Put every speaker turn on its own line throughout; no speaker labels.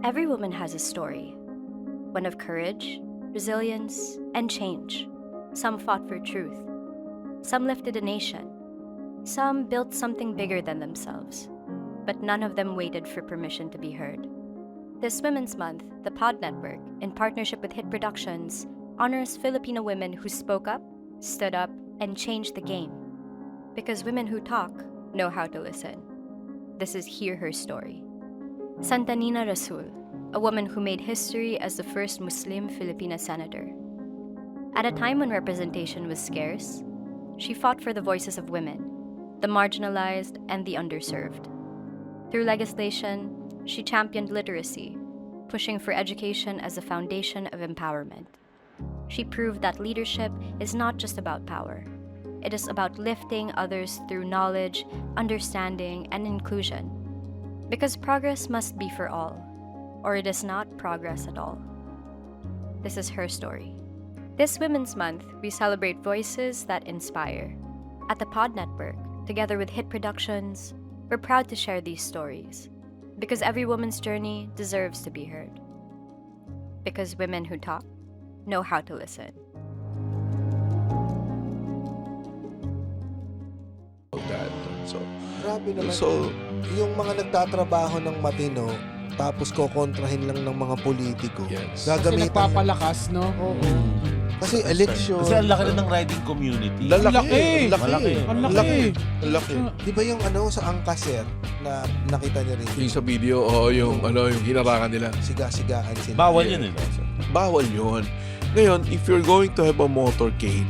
Every woman has a story, one of courage, resilience, and change. Some fought for truth. Some lifted a nation. Some built something bigger than themselves. But none of them waited for permission to be heard. This Women's Month, the Pod Network, in partnership with Hit Productions, honors Filipino women who spoke up, stood up, and changed the game. Because women who talk know how to listen. This is Hear Her Story. Santa Nina Rasul, a woman who made history as the first Muslim Filipina senator. At a time when representation was scarce, she fought for the voices of women, the marginalized, and the underserved. Through legislation, she championed literacy, pushing for education as a foundation of empowerment. She proved that leadership is not just about power. It is about lifting others through knowledge, understanding, and inclusion. Because progress must be for all, or it is not progress at all. This is her story. This Women's Month, we celebrate voices that inspire. At the Pod Network, together with Hit Productions, we're proud to share these stories. Because every woman's journey deserves to be heard. Because women who talk know how to listen.
That. So,
Grabe naman.
So,
yung mga nagtatrabaho ng matino, tapos kokontrahin lang ng mga politiko.
yes.
Kasi
Gagamitan.
nagpapalakas, no?
Oo. Kasi election.
Kasi ang laki rin ng riding community.
Laki.
Malaki.
Ang laki.
Ang laki.
Di ba yung sa Angkaser na nakita niyo rin?
Yung sa video, yung hinarangan nila.
Siga-sigaan sila.
Bawal yun eh.
Bawal yun. Ngayon, if you're going to have a motorcade,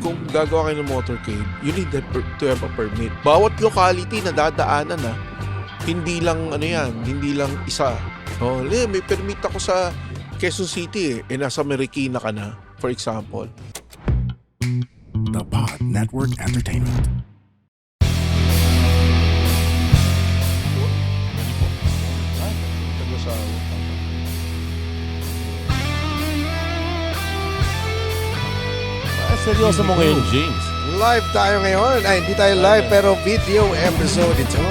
kung gagawa kayo ng motorcade, you need to have a permit. Bawat locality na dadaanan na, hindi lang hindi lang isa. May permit ako sa Quezon City nasa Marikina ka na, for example.
The Pod Network Entertainment.
Seryoso mo ngayon, James.
Live tayo ngayon. Ay, hindi tayo live, pero video episode ito.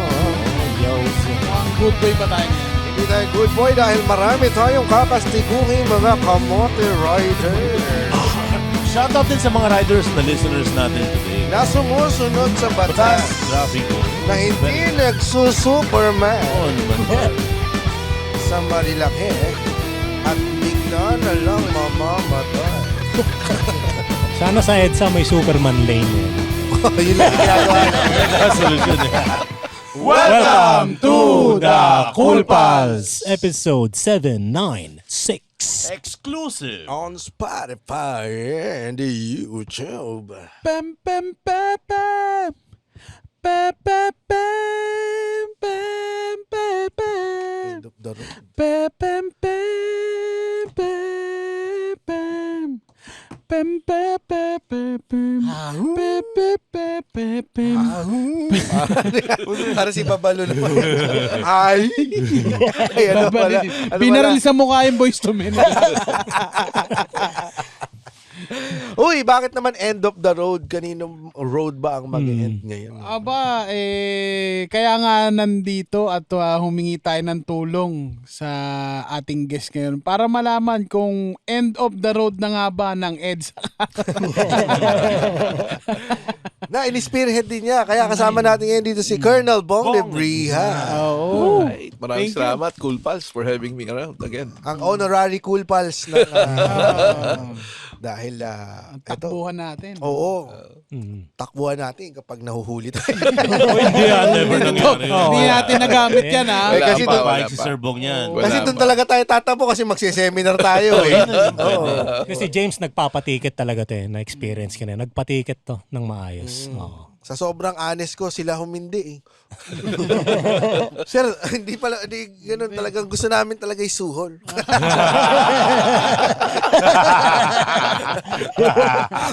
Good boy pa tayo.
Hindi tayo good boy dahil marami tayong kakastiguhin mga kamote rider.
Shoutout din sa mga riders na listeners natin today.
Na sumusunod sa batas
Traffic.
na hindi nagsusuperman
Oh, naman.
sa marilaki at bigla na lang mamamatay.
Sana sa EDSA may Superman lane eh.
Yun lang ginagawa na.
Solusyon eh.
Welcome to the Cool Pals, episode 796.
Exclusive.
On Spotify and YouTube.
Pam, pam, pam, pam. Pam, pam, pam, pam, pam, pam.
End of the road.
Pam, pam, pam, pam, pam. Pam, pam, pam, pam, pam. Pam, pam, pam, pam, pam.
Para si Babalo naman. Ay! Ay, ano pala? Ano
Binaril
pala?
sa mukha yung Boyz II Men.
Uy, bakit naman end of the road? Kaninong road ba ang mag-end ngayon?
Aba, kaya nga nandito at humingi tayo ng tulong sa ating guest ngayon para malaman kung end of the road na nga ba ng EDSA.
Na, in-spearhead din niya. Kaya kasama natin ngayon dito si Colonel Bong Lebriha.
Oo.
Right. Maraming
Thank you.
salamat, Cool Pals, for having me around again.
Ang honorary Cool Pals ng, dahil
Ang
ito.
takbuhan natin.
Oo. Takbuhan natin kapag nahuhuli tayo.
Hindi yan. Never nangyari.
Hindi natin nagamit yan, ha?
Eh, kasi
pa,
doon-
wala
Bike si
pa.
Sir Bong yan.
Wala
Kasi doon
pa.
talaga tayo tatabo kasi magsiseminar tayo eh. Oo.
Kasi James nagpapatiket talaga to eh, na-experience ka na. Nagpatiket to ng maayos. Oo.
Sa sobrang honest ko, sila humindi eh. Sir, hindi ganun talagang gusto namin talaga isuhol.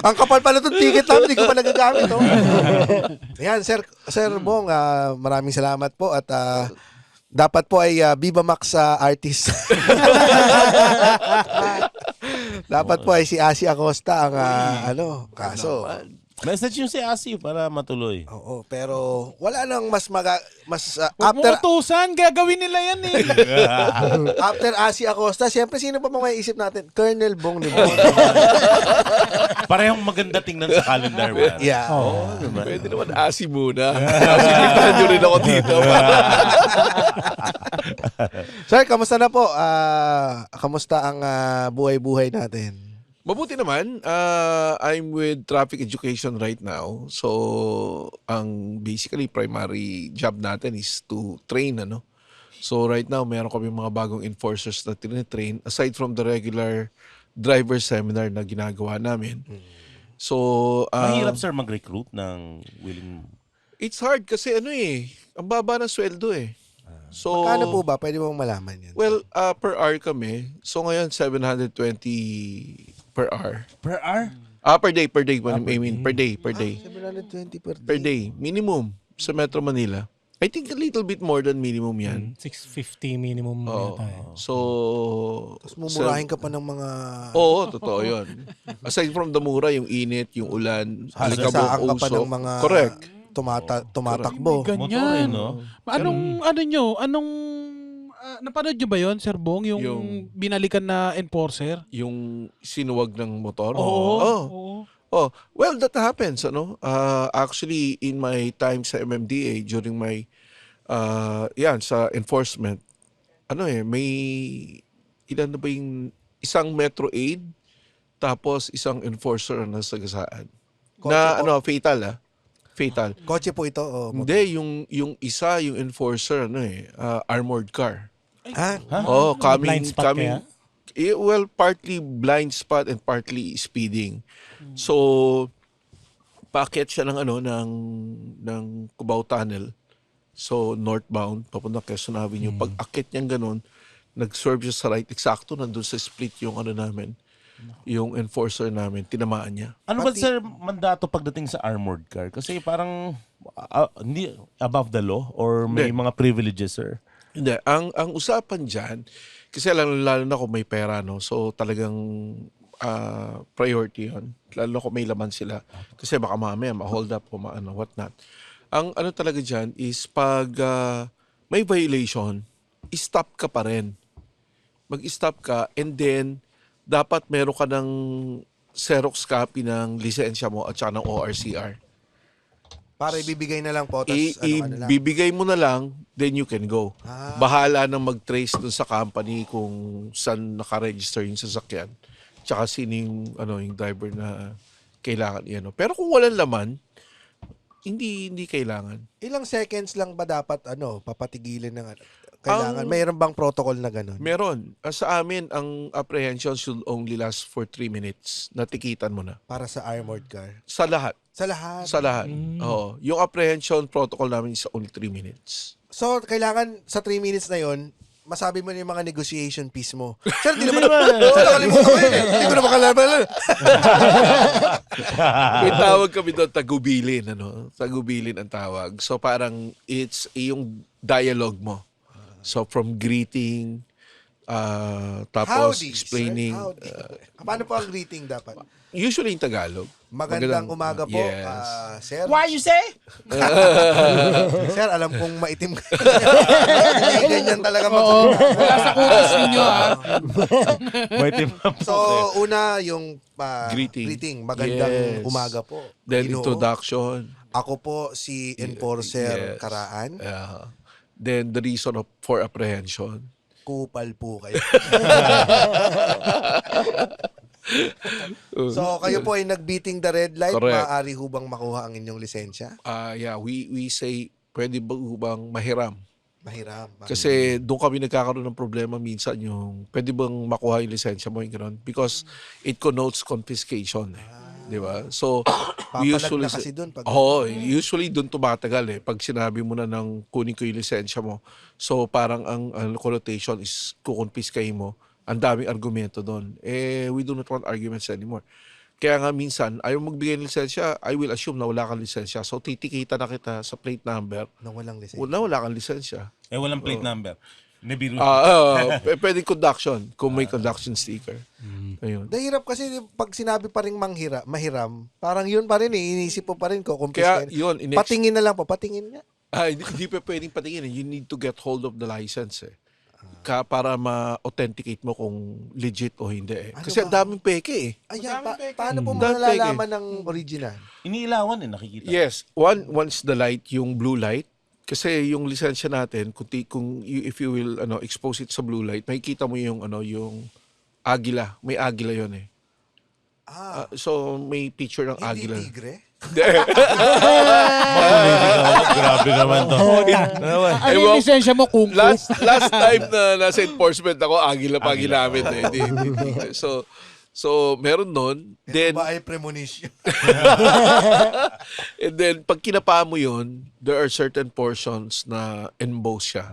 Ang kapal pala itong ticket namin, hindi ko pa nagagamit. Oh. Ayan, Sir Bong, maraming salamat po at dapat po ay Viva Max artist. Dapat po ay si Asi Acosta ang kaso.
Message yung si Asi para matuloy.
Oo, pero wala nang mas
Huwag mo
after
utusan, gagawin nila yan eh.
after Asi Acosta, siyempre sino pa mga isip natin? Colonel Bong Limon.
Parehong maganda tingnan sa calendar. Man.
Yeah.
Pwede naman asi muna. Asinipan nyo rin ako dito.
Sir, kamusta na po? Kamusta ang buhay-buhay natin?
Mabuti naman. I'm with traffic education right now. So, ang basically primary job natin is to train, ano. So, right now, meron kami mga bagong enforcers na tinitrain aside from the regular driver seminar na ginagawa namin. So,
Mahirap sir mag-recruit ng willing...
it's hard kasi ang baba ng sweldo eh. So,
Kano po ba? Pwede mong malaman yan?
well, per hour kami. So, ngayon, 720 per hour.
Per hour?
Per day. Per day.
720
Per day. Minimum sa Metro Manila. I think a little bit more than minimum yan.
650 minimum
Oo.
yata eh.
So,
Tapos mumurahin ka pa ng mga...
oo, totoo yun. Aside from the mura, yung init, yung ulan,
Sasaan
alikabok,
ka pa
usok.
ng mga...
Correct.
Tumatakbo.
Ganyan.
no?
Anong napanood nyo ba yon Sir Bong? Yung,
Yung-
binalikan na enforcer?
Yung sinuwag ng motor.
Oo.
Oh, well, that happens, ano? Actually, in my time sa MMDA, during my, sa enforcement, may, ilan na ba yung isang Metro Aid, tapos isang enforcer na nasagasaan. Fatal, Fatal.
Kotse po ito. O motor?
Hindi, yung isa, yung enforcer, armored car.
Blind spot kaya?
Well, partly blind spot and partly speeding. So, paakyat siya ng Cubao Tunnel. So, northbound, papunta Quezon Avenue. Pag akyat niyang ganun, nag-swerve siya sa right. Eksakto, nandun sa split yung namin. Yung enforcer namin, tinamaan niya.
Ano ba sir mandato pagdating sa armored car? Kasi parang hindi above the law or may
Hindi.
mga privileges sir?
Hindi. Ang usapan dyan, kasi lalo na kung may pera, no? So talagang priority yun. Lalo kung may laman sila. Kasi baka mamaya ma-hold up o what not. Ang talaga dyan is pag may violation, stop ka pa rin. Mag-stop ka and then dapat meron ka ng Xerox copy ng lisensya mo at saka ng ORCR.
Para ibibigay na lang po. Tas, lang.
Ibibigay mo na lang, then you can go.
Ah.
Bahala nang mag-trace dun sa company kung saan nakaregister yung sasakyan. Tsaka sino yung driver na kailangan yan. Pero kung walang laman, hindi kailangan.
Ilang seconds lang ba dapat papatigilin ng kailangan? Mayroon bang protocol na ganun?
Meron. Sa amin, ang apprehension should only last for 3 minutes. Natikitan mo na.
Para sa armored car?
Sa lahat.
Sa lahat?
Sa lahat. Oo. Yung apprehension protocol namin is only 3 minutes.
So, kailangan sa 3 minutes na yon masabi mo na yung mga negotiation piece mo. Sir, di naman nakalimutan ko yun. Hindi ko na makalaman.
May tawag kami doon, tagubilin. Tagubilin ang tawag. So parang it's yung dialogue mo. So from greeting, tapos
Howdy,
explaining.
sir. Howdy. Paano po ang greeting dapat?
Usually in Tagalog.
Magandang umaga po,
Yes.
sir.
Why you say?
Sir, alam kong maitim ka. Hindi ganyan talaga
Wala sa kutos ninyo
May team up.
So, una yung
Greeting.
Magandang
Yes.
umaga po.
Then
Ginoo.
introduction.
Ako po si Enforcer
Yes.
Karaan.
Then the reason for apprehension.
Kupal po kayo. So, kayo po ay nag-beating the red light.
Correct.
Maaari hubang makuha ang inyong lisensya?
We say, pwede ba bang mahiram?
Mahiram.
Kasi doon kami nagkakaroon ng problema minsan yung pwede bang makuha yung lisensya mo yung gano'n because it connotes confiscation. Di ba? So, we
Papalag
usually...
na kasi dun pag-
usually doon tumatagal eh. Pag sinabi mo na ng kunin ko yung lisensya mo. So, parang ang connotation is kukonfiskay mo. Ang daming argumento doon. We do not want arguments anymore. Kaya nga minsan, ayaw magbigay ng lisensya, I will assume na wala kang lisensya. So, titikita na kita sa plate number.
Nang walang lisensya.
Wala kang lisensya.
Walang plate number. Nibiru.
Pwede conduction, kung may conduction sticker. Ayun.
Nahirap kasi pag sinabi pa rin mahiram, parang yun pa rin iniisip mo pa rin ko kung
Kaya yun,
patingin na lang po, patingin nga.
hindi pa pwedeng patingin. You need to get hold of the license para ma-authenticate mo kung legit o hindi
Ano
Kasi ang
ba?
daming peke
Ayan, paano po
Dahil
malalaman ng original?
Iniilawan nakikita.
Yes, one's the light, yung blue light. Kasi yung lisensya natin, if you will expose it sa blue light, makikita mo yung yung agila. May agila yon so may picture ng
Hindi
agila.
tigre?
Grabe naman to.
Ano yung lisensya mo, kung
last time na nasa enforcement ako, agila pa ginamit Hindi. So meron nun. Then,
Ito ba ay premonition?
and then, pag kinapa mo yun, there are certain portions na embossed siya.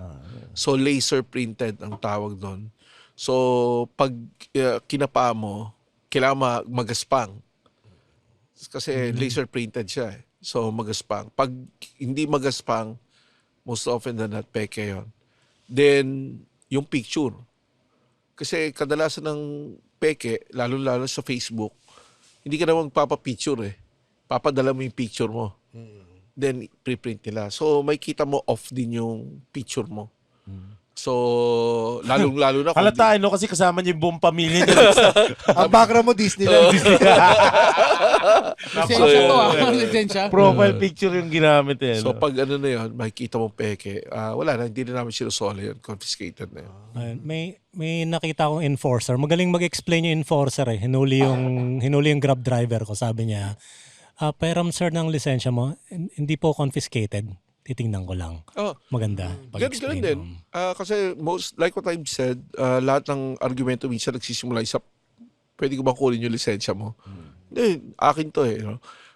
So, laser printed ang tawag doon. So, pag kinapa mo, kailangan magaspang. Kasi laser printed siya So, magaspang. Pag hindi magaspang, most often than not, peke yun. Then, yung picture. Kasi kadalasan ng peke, lalo-lalo sa Facebook, hindi ka na magpapapicture Papadala mo yung picture mo. Then, preprint nila. So, may kita mo off din yung picture mo. So, lalong-lalo na.
Halata, no? Kasi kasama niya yung buong pamilya niya.
Ang background mo, Disneyland.
lisensya to, lisensya.
Profile picture yung ginamit
So, pag na yun, makikita mo peke, wala na, hindi na namin sinusole yun. Confiscated na yun.
May nakita akong enforcer. Magaling mag-explain yung enforcer hinuli yung Grab driver ko. Sabi niya, "Pairam sir ng lisensya mo, hindi po confiscated. Titingnan ko lang." Maganda.
Ganun din. Kasi like what I've said, lahat ng argumento minsan nagsisimula sa pwede ko ba kunin yung lisensya mo? Hindi, akin to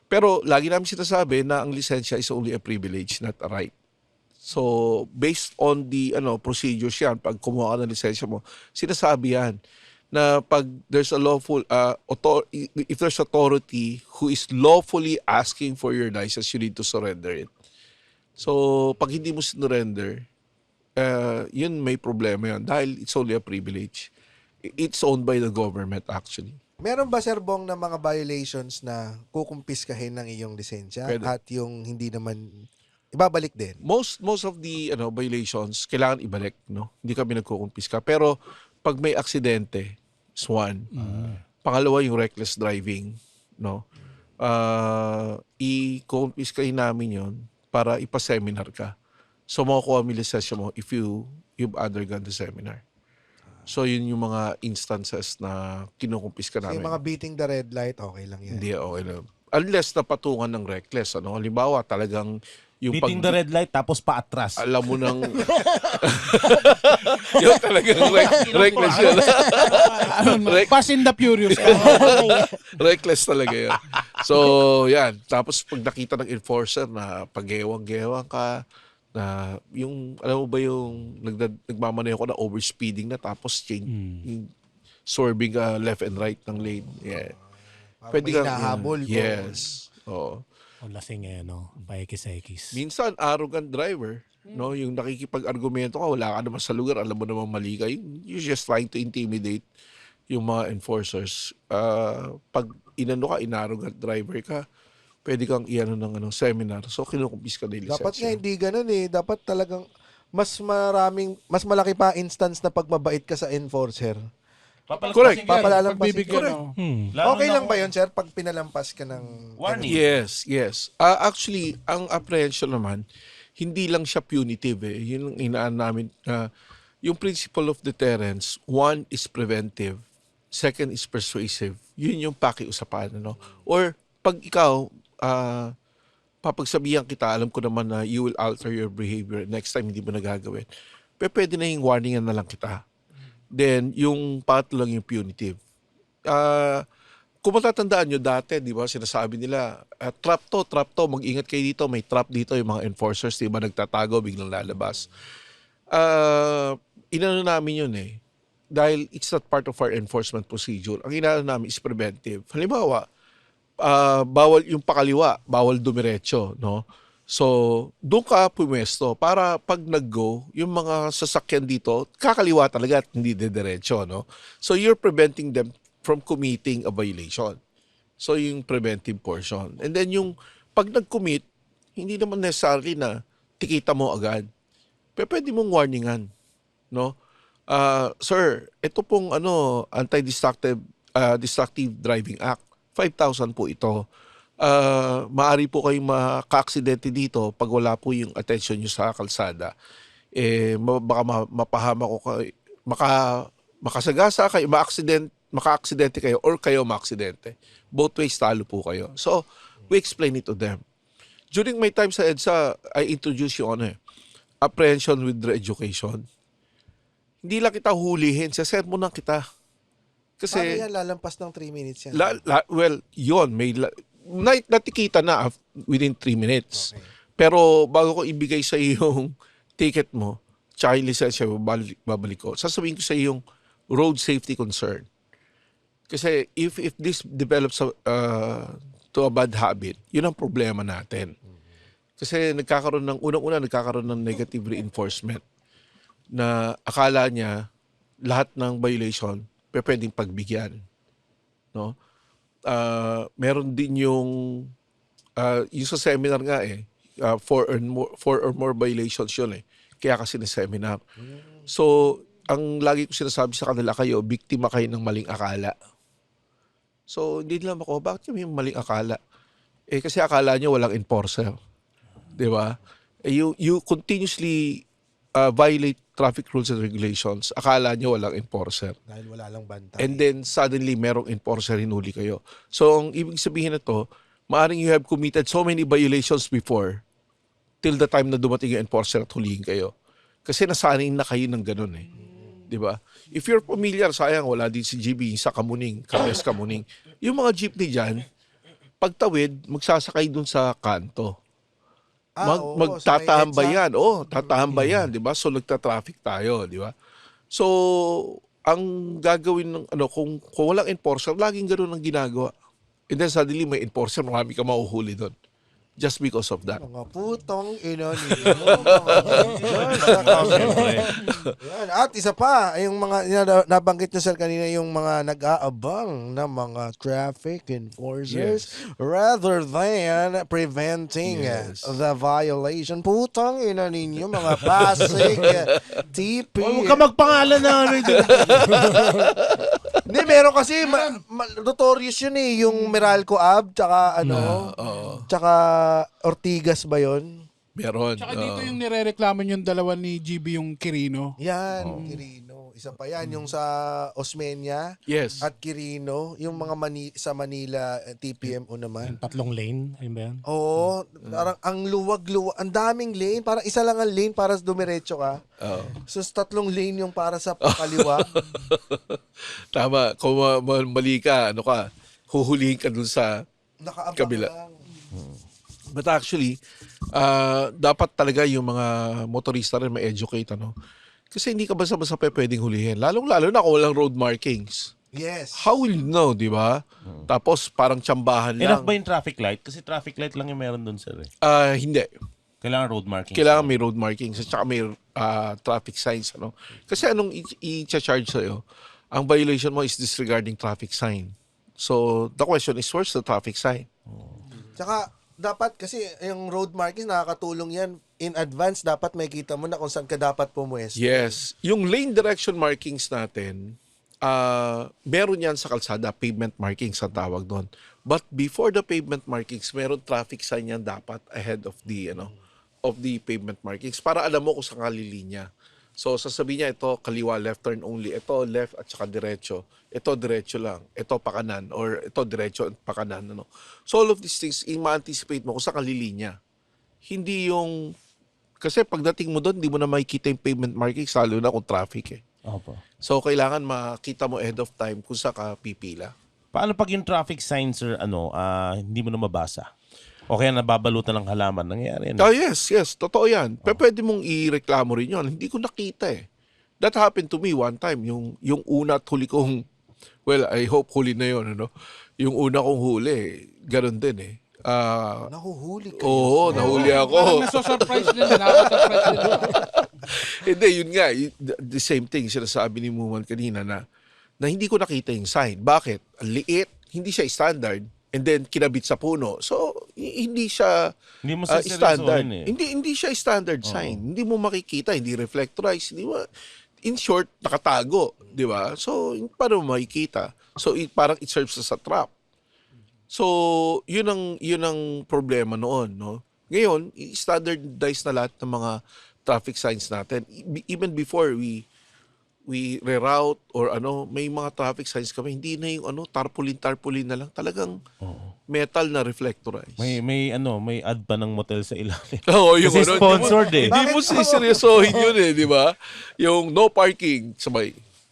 Pero lagi namin sinasabi na ang lisensya is only a privilege, not a right. So, based on the procedures yan, pag kumuha ka ng lisensya mo, sinasabi yan na pag there's a lawful, if there's authority who is lawfully asking for your license, you need to surrender it. So, pag hindi mo sinurrender, yun may problema yun dahil it's only a privilege. It's owned by the government actually.
Meron ba, Sir Bong, na mga violations na kukumpiskahin ng iyong lisensya
Pwede.
at yung hindi naman ibabalik din?
Most of the violations kailangan ibalik, Hindi kami nagkukumpiska. Pero pag may aksidente, is one. Pangalawa yung reckless driving, i-kumpiskahin namin yon para ipaseminar ka. So makukuha mo yung lisensya mo if you've undergone the seminar. So yun yung mga instances na kinukumpiska
So,
namin.
yung mga beating the red light, okay lang yan.
Hindi, okay lang. Unless napatungan ng reckless, Halimbawa, talagang yung
Beating the red light tapos paatras.
alam mo nang yung talagang reckless yun.
Fast and the Furious.
Reckless talaga yun. So, yan. Tapos pag nakita ng enforcer na paggewang-gewang ka, na yung, alam mo ba yung nagmamaneho ko na overspeeding na tapos yung swerving left and right ng lane. Yeah.
Parang may hinahabol.
Yes. Oo.
O lasing paikis-aikis.
Minsan, arrogant driver, yung nakikipag-argumento ka, wala ka naman sa lugar, alam mo naman mali ka. You're just trying to intimidate yung mga enforcers. Pag inarrogant driver ka, pwede kang ng seminar. So, kinukumpis ka na yung lisensya.
Dapat nga hindi ganun Dapat talagang mas malaki pa instance na pagmabait ka sa enforcer.
Correct.
Papalalampas.
Pagbibigyan,
Okay lang ba yun, sir, pag pinalampas ka ng
Warning.
Yes. Actually, ang apprehension naman, hindi lang siya punitive. Yun ang inaan namin. Yung principle of deterrence, one is preventive, second is persuasive. Yun yung pakiusapan. Or pag ikaw, papagsabihan kita, alam ko naman na you will alter your behavior, next time hindi mo nagagawin. Pero pwede na yung warningan na lang kita. Then, yung pangatlo lang yung punitive. Kung matatandaan nyo dati, di ba, sinasabi nila, trap to, mag-ingat kayo dito, may trap dito, yung mga enforcers, di ba, nagtatago, biglang lalabas. Inano namin yun dahil it's not part of our enforcement procedure. Ang inano namin is preventive. Halimbawa, bawal yung pakaliwa, bawal dumiretso, So, doon ka pumwesto para pag nag-go, yung mga sasakyan dito, kakaliwa talaga at hindi diretso, So, you're preventing them from committing a violation. So yung preventive portion. And then yung pag nag-commit, hindi naman necessarily na tikita mo agad. Pero pwede mong warningan, no? Sir, ito pong anti-destructive destructive driving act. 5,000 po ito. Maari po kayong maka-aksidente dito pag wala po yung attention nyo sa kalsada. Baka mapahama ko kayo, makasagasa kayo, maka-aksidente kayo or kayo ma-aksidente. Both ways talo po kayo. So, we explain it to them. During my time sa EDSA, I introduced yung apprehension with re-education. Hindi lang kita hulihin, sasermonan kita.
Paano
Kasi,
yan? Lalampas ng 3 minutes yan.
well, yun, natikita na within 3 minutes. Pero bago ko ibigay sa yung ticket mo, tsaka yung lisensya, babalik ko. Sasabihin ko sa yung road safety concern. Kasi if this develops to a bad habit, yun ang problema natin. Kasi unang-una nagkakaroon ng negative reinforcement na akala niya lahat ng violation pwedeng pagbigyan. No? Meron din yung sa seminar nga 4 or more violations yun Kaya kasi na seminar. So, ang lagi ko sinasabi sa kanila, kayo, biktima kayo ng maling akala. So, hindi nila ako, bakit kami yung maling akala? Kasi akala nyo walang enforcer. Di ba? You continuously violate traffic rules and regulations. Akala nyo walang enforcer.
Dahil wala lang bantay.
And then, suddenly, merong enforcer, hinuli kayo. So, ang ibig sabihin na to, maaring you have committed so many violations before till the time na dumating yung enforcer at hulihin kayo. Kasi nasanay na kayo ng ganun Di ba? If you're familiar, sayang, wala din si GB sa Kamuning, Kabes Kamuning. Yung mga jeepney dyan, pagtawid, magsasakay dun sa kanto. Magtatambayan. Tatambayan, 'di ba? So nagta-traffic tayo, 'di ba? So ang gagawin ng kung walang enforcer, laging ganoon ang ginagawa. And then suddenly may enforcer, marami ka mahuhuli doon. Just because of that.
Mga putong ino niyo. Yan. At isa pa, yung mga nabanggit niyo sir kanina, yung mga nag-aabang na mga traffic enforcers rather than preventing the violation. Putong ino ninyo, mga Pasig, TP.
Huwag ka magpangalan na
Hindi, meron kasi notorious yun yung Meralco Ave, tsaka tsaka Ortigas ba yun?
Meron.
Tsaka dito yung nirereklamo yung dalawa ni GB yung Quirino.
Yan, Quirino. Isa pa yan, yung sa Osmeña
Yes.
at Quirino, yung mga sa Manila, TPMO naman.
Yung 3 lane, ayun ba yan?
Oo, parang ang luwag-luwag, ang daming lane, parang isa lang ang lane para dumiretso ka. So 3 lane yung para sa kaliwa.
Tama. Kung mali ka, huhulihin ka dun sa
Nakaabang
kabila.
lang.
But actually, dapat talaga yung mga motorista rin ma-educate, Kasi hindi ka basta-basta pwedeng hulihin. Lalong-lalo na kung walang road markings.
Yes.
How will you know, di ba? Tapos parang tsambahan lang.
Enough ba yung traffic light? Kasi traffic light lang yung meron doon, sir.
Hindi.
Kailangan road marking.
Kailangan may road markings at saka may traffic signs. Kasi anong i-charge sa'yo? Ang violation mo is disregarding traffic sign. So, the question is, where's the traffic sign?
Tsaka, dapat kasi yung road markings nakakatulong yan. In advance, dapat makita mo na kung saan ka dapat pumuesto.
Yes. Yung lane direction markings natin, meron yan sa kalsada, pavement markings ang tawag doon. But before the pavement markings, meron traffic sign yan dapat ahead of the pavement markings para alam mo kung saan ka lilinya. So, sasabihin niya, ito, kaliwa, left turn only. Ito, left at saka diretso. Ito, diretso lang. Ito, pakanan. Or ito, diretso at pakanan. So, all of these things, ma-anticipate mo kung saan ka lilinya. Hindi yung... Kasi pagdating mo doon, hindi mo na makikita yung pavement markings, lalo na kung traffic
Opo.
So, kailangan makita mo ahead of time kung saan ka pipila.
Paano pag yung traffic signs, sir, hindi mo na mabasa? O kaya nababalutan ng halaman, nangyayari yan.
Yes. Totoo yan. Pero pwede mong ireklamo rin yun. Hindi ko nakita That happened to me one time. Yung una at huli kong, well, I hope huli na yun. Yung una kong huli, ganun din
Nahuhuli kayo.
Oo, nahuli ako.
Parang nasosurprise din. Nakaka-surprise din.
Hindi, yun nga. The same thing, sinasabi ni Muman kanina na na hindi ko nakita yung sign. Bakit? Ang liit, hindi siya standard, and then kinabit sa puno. So, hindi siya
Hindi mo
standard.
eh.
Hindi siya standard sign. Hindi mo makikita, hindi reflectorized, hindi mo, in short, nakatago, di ba? So, paano mo makikita? So, parang it serves as a trap. So, yun ang problema noon, no? Ngayon, standardize na lahat ng mga traffic signs natin. Even before we reroute or may mga traffic signs kami, hindi na yung tarpaulin na lang, talagang metal na reflectorized.
May ad pa ng motel sa ilalim.
Oo, yung
Kasi sponsored eh.
Hindi mo siseryosohin yun eh, di ba? Yung no parking, sabay.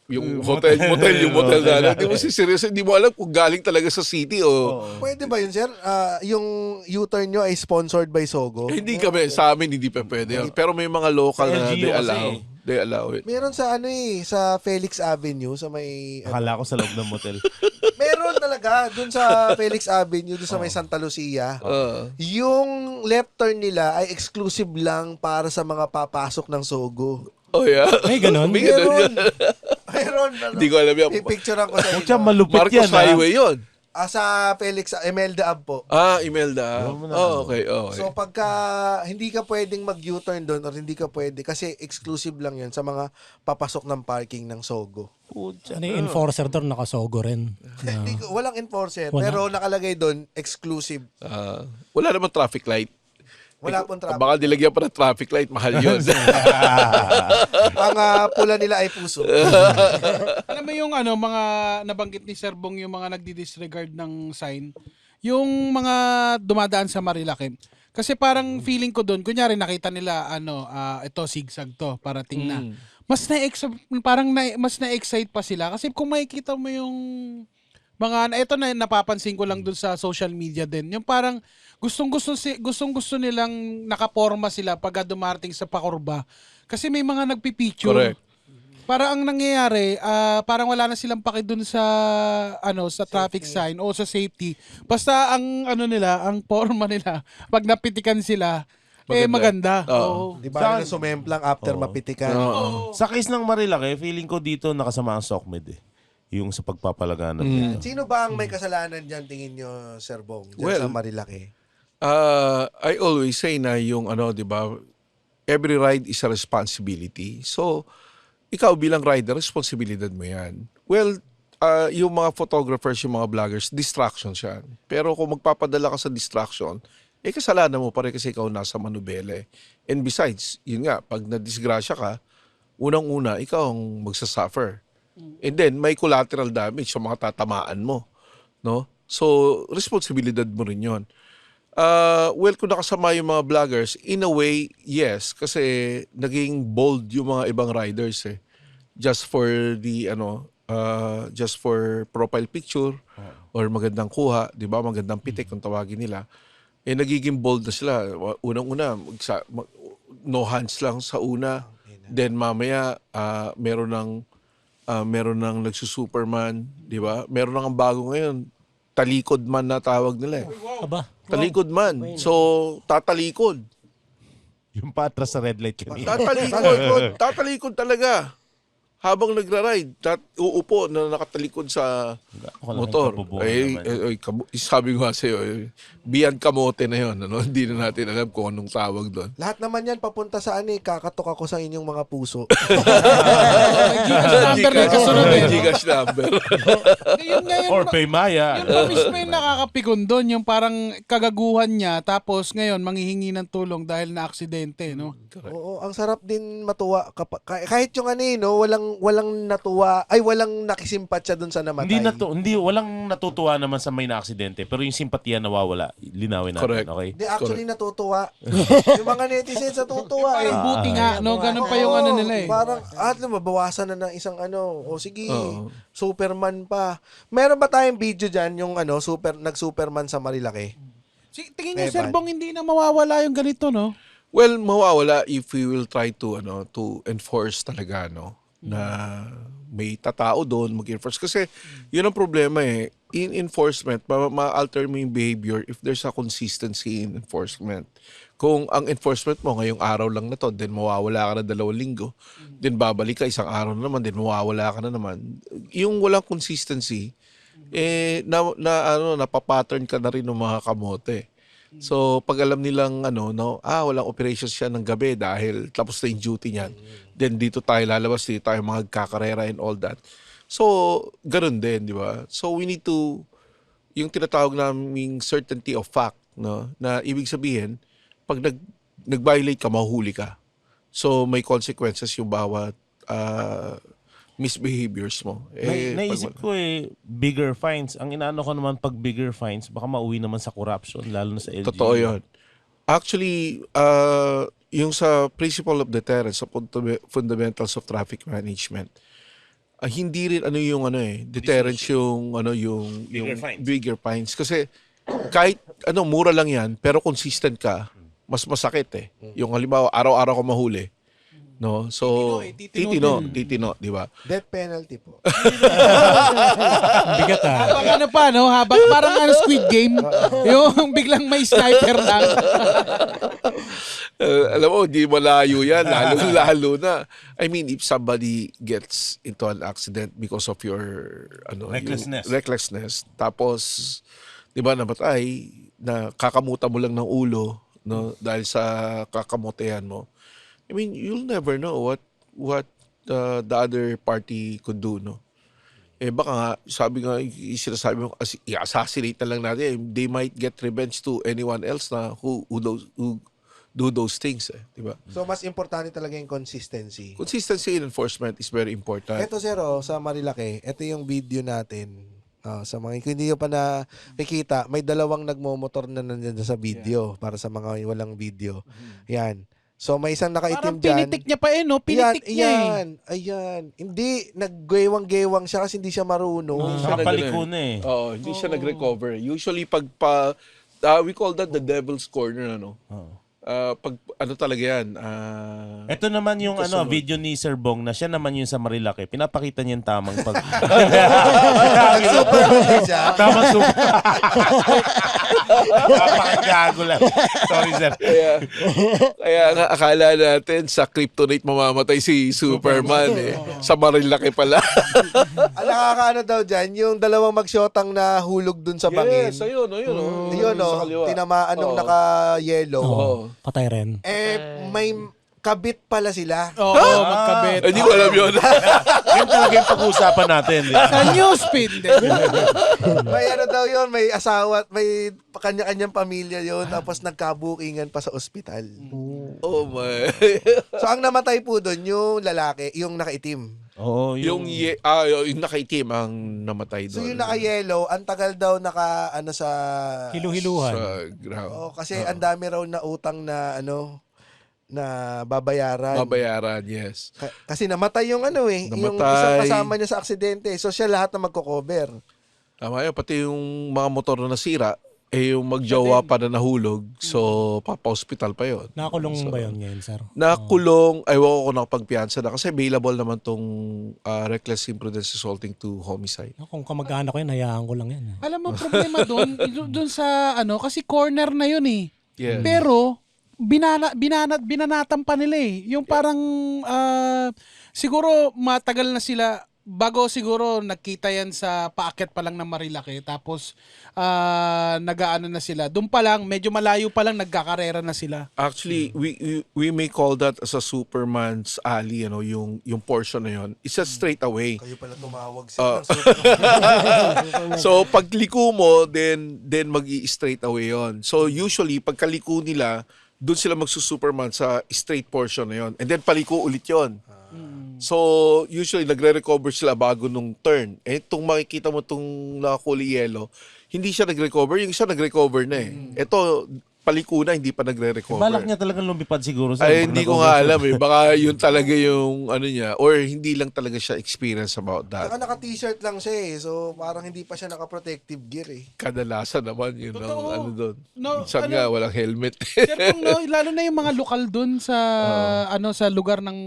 Yung motel na. Hindi mo siseryosohin. Hindi mo alam kung galing talaga sa city o...
Pwede ba yun, sir? Yung U-turn nyo ay sponsored by Sogo?
Hindi kami, sa amin hindi pa pwede yun. Pero may mga local
Sa
na
LGU kasi.
they allow it.
Meron sa sa Felix Avenue, sa may...
Akala ko sa loob ng motel.
Meron talaga, dun sa Felix Avenue, dun sa may Santa Lucia. Yung left turn nila ay exclusive lang para sa mga papasok ng Sogo.
Oh yeah?
May ganon?
May ganon.
Meron.
Hindi ko alam yan.
Pipicturean ko sa
Pucha,
inyo.
malupit
Marcos
yan.
Highway yun.
Sa Felix, Imelda Ave po.
Imelda. Okay.
So pagka hindi ka pwedeng mag-U-turn doon or hindi ka pwede kasi exclusive lang 'yun sa mga papasok ng parking ng Sogo.
Ano yung enforcer doon, nakasogo rin.
Walang enforcer
Wala.
pero nakalagay doon exclusive.
Wala naman traffic light.
Wala pong traffic.
Baka nilagyan pa ng traffic light, mahal yun.
Ang pula nila ay puso.
Alam mo yung mga nabanggit ni Sir Bong, yung mga nagdi-disregard ng sign, yung mga dumadaan sa Marilaki. Kasi parang feeling ko doon, kunyari nakita nila ito zigzag to, parating na. Mas na-excite pa sila kasi kung makikita mo yung ito na napapansin ko lang doon sa social media din. Yung parang gustong-gusto nilang nakaporma sila pag dumarating sa pakurba. Kasi may mga nagpipicture.
Correct.
Para ang nangyayari, parang wala na silang paki dun sa sa traffic sign o sa safety. Basta ang ang forma nila pag napitikan sila maganda. Oo.
Di ba na sumemplang after mapitikan?
Sa case ng Marilaki, feeling ko dito nakasama ang SOCMED eh. Yung sa pagpapalaganap dito.
Sino ba ang may kasalanan diyan tingin nyo, Sir Bong? Diyan
Well,
sa Marilaki.
I always say na yung di ba, every ride is a responsibility. So, ikaw bilang rider, responsibilidad mo yan. Well, yung mga photographers, yung mga vloggers, distractions yan. Pero kung magpapadala ka sa distraction, kasalanan mo pa rin kasi ikaw nasa manubele. And besides, yun nga, pag nadisgrasya ka, unang-una, ikaw ang magsasuffer. And then, may collateral damage sa mga tatamaan mo. No? So, responsibilidad mo rin yun. Well, kung nakasama yung mga vloggers, in a way, yes. Kasi naging bold yung mga ibang riders eh. Just for the, just for profile picture or magandang kuha, di ba? Magandang pitik kung tawagin nila. Nagiging bold na sila. Unang-una, no hands lang sa una. Then mamaya, meron ng nagsusuperman, di ba? Meron ng bago ngayon, talikod man na tawag nila eh.
Aba,
Talikod man. So, tatalikod.
Yung patras sa red light kanina.
Tatalikod talaga. Habang nagra-ride, uupo na nakatalikod sa motor. Sabi ko nga sa'yo, beyond kamote na yun. Hindi na natin alam kung anong tawag doon.
Lahat naman yan papunta sa kakatok ako sa inyong mga puso.
Gcash number.
Or Paymaya.
Yun pa mismo yung nakakapikon doon, yung parang kagaguhan niya, tapos ngayon manghihingi ng tulong dahil na aksidente, no?
Oo, ang sarap din matuwa. Kahit yung walang natuwa, walang nakisimpatya dun sa namatay.
Walang natutuwa naman sa may na-aksidente, pero yung simpatiya nawawala. Linawin natin,
Correct.
okay?
Hindi, actually natutuwa. Yung mga netizens natutuwa eh.
Parang buti nga, no? Ganun pa yung nila eh.
Parang, mabawasan na ng isang o sige, Superman pa. Meron ba tayong video dyan, yung nag-Superman sa Marilaki?
Tingin niyo, Sir Bong, hindi na mawawala yung ganito, no?
Well, mawawala if we will try to enforce talaga na may tatao doon mag-enforce kasi yun ang problema eh. In enforcement, ma-alter mo yung behavior if there's a consistency in enforcement. Kung ang enforcement mo ngayong araw lang na to, then mawawala ka na 2 linggo, then babalik ka isang araw na naman, then mawawala ka na naman. Yung walang consistency, napapattern ka na rin ng mga kamote. So, pag alam nilang walang operations siya ng gabi dahil tapos na yung duty niyan, then dito tayo lalabas, dito tayo magkakarera and all that. So, ganun din, di ba? So, we need to, yung tinatawag naming certainty of fact, no, na ibig sabihin, pag nag-violate ka, mahuhuli ka. So, may consequences yung bawat misbehaviors mo.
Naisip ko bigger fines. Ang inaano ko naman pag bigger fines, baka mauwi naman sa corruption, lalo na sa LGU.
Totoo yun. Actually, yung sa principle of deterrence, sa fundamentals of traffic management, hindi rin deterrence yung bigger fines. Kasi kahit mura lang yan, pero consistent ka, mas masakit Yung halimbawa, araw-araw ko mahuli. No? So, titino, di ba?
Death penalty po.
Bigat
Habang parang Squid Game, yung biglang may sniper lang.
Alam mo, di malayo yan, lalo na. I mean, if somebody gets into an accident because of your recklessness, tapos, di ba, namatay, na kakamuta mo lang ng ulo, no, dahil sa kakamutehan mo. I mean, you'll never know what the other party could do, no? Baka nga, sinasabi mo, i-assassinate na lang natin. They might get revenge to anyone else na who do those things, di ba?
So, mas importante talaga yung consistency.
Consistency in enforcement is very important.
Ito, sir, sa Marilaki, ito yung video natin. Sa mga kung hindi nyo pa nakikita, may 2 nagmomotor na nandiyan sa video para sa mga walang video. Yan. So, may isang nakaitim
Parang
dyan.
pinitik niya pa Pinitik niya
Ayan. Hindi, naggewang-gewang siya kasi hindi siya marunong.
Nakapaliko na
Hindi siya nag-recover. Usually, we call that the devil's corner, pag talaga yan.
Ito naman yung video ni Sir Bong na siya naman yung sa Marilaki. Pinapakita niya yung tamang pag...
Super siya.
Tamang super. Napakagago lang. Sorry, sir.
Kaya nga akala natin sa kryptonite mamamatay si Superman Sa Marilaki pala.
Ang nakakaano daw dyan, yung 2 magsyotang na hulog dun sa bangin.
Yes, ayun.
Yun,
Sa kaliwa.
tinamaan nung naka-yellow.
Patay rin.
May kabit pala sila.
Oo, magkabit.
Hindi ko alam yun.
Yan talaga yung pag-uusapan natin.
Sa newsfeed.
May daw yun, may asawa, may kanya-kanyang pamilya yun, tapos nagkabukingan pa sa ospital.
Oh my.
So, ang namatay po doon, yung lalaki, yung nakaitim.
Oo,
yung nakaitim ang namatay doon.
So, yung naka-yellow, ang tagal daw sa...
Hilu-hiluhan.
Sa ground.
kasi ang dami raw na utang na na babayaran.
Babayaran, yes.
Kasi namatay yung yung
Namatay.
isang kasama niya sa aksidente. So siya lahat na magko-cover.
Tama yun. Pati yung mga motor na nasira, yung magjowa pa na nahulog. So, papa-hospital pa yun.
Nakakulong ba yun ngayon, sir?
Nakulong, ayaw ko nakapagpiyansa na kasi available naman tong reckless imprudence resulting to homicide.
Kung kamag-anak ko yan, hayaan ko lang yan.
Alam mo, problema doon sa kasi corner na yun
Yes.
Pero, binanatan pa nila Yung parang, siguro matagal na sila, bago siguro nagkita yan sa paakyat pa lang ng Marilaki, tapos nag-aano na sila. Doon pa lang, medyo malayo pa lang, nagkakarera na sila.
Actually, we may call that as a Superman's alley, yung portion na yun. It's a straight away.
Kayo pala tumawag
So, pagliko mo, then mag-i-straight away yon. So, usually, pagkaliko nila, doon sila magsusuperman sa straight portion na yon. And then, paliko ulit yon. So, usually, nagre-recover sila bago nung turn. Itong makikita mo itong nakakuli yellow, hindi siya nag-recover. Yung isa nag-recover na Ito, paliko na, hindi pa nagre-recover.
Balak niya talagang lumipad siguro.
Ay, hindi ko nga alam Baka yun talaga yung niya. Or hindi lang talaga siya experience about that.
Saka naka-t-shirt lang siya So parang hindi pa siya naka-protective gear
Kadalasan naman yun
Totoo.
ang doon.
No,
Minsan nga walang helmet.
Sir, lalo na yung mga lokal doon sa sa lugar ng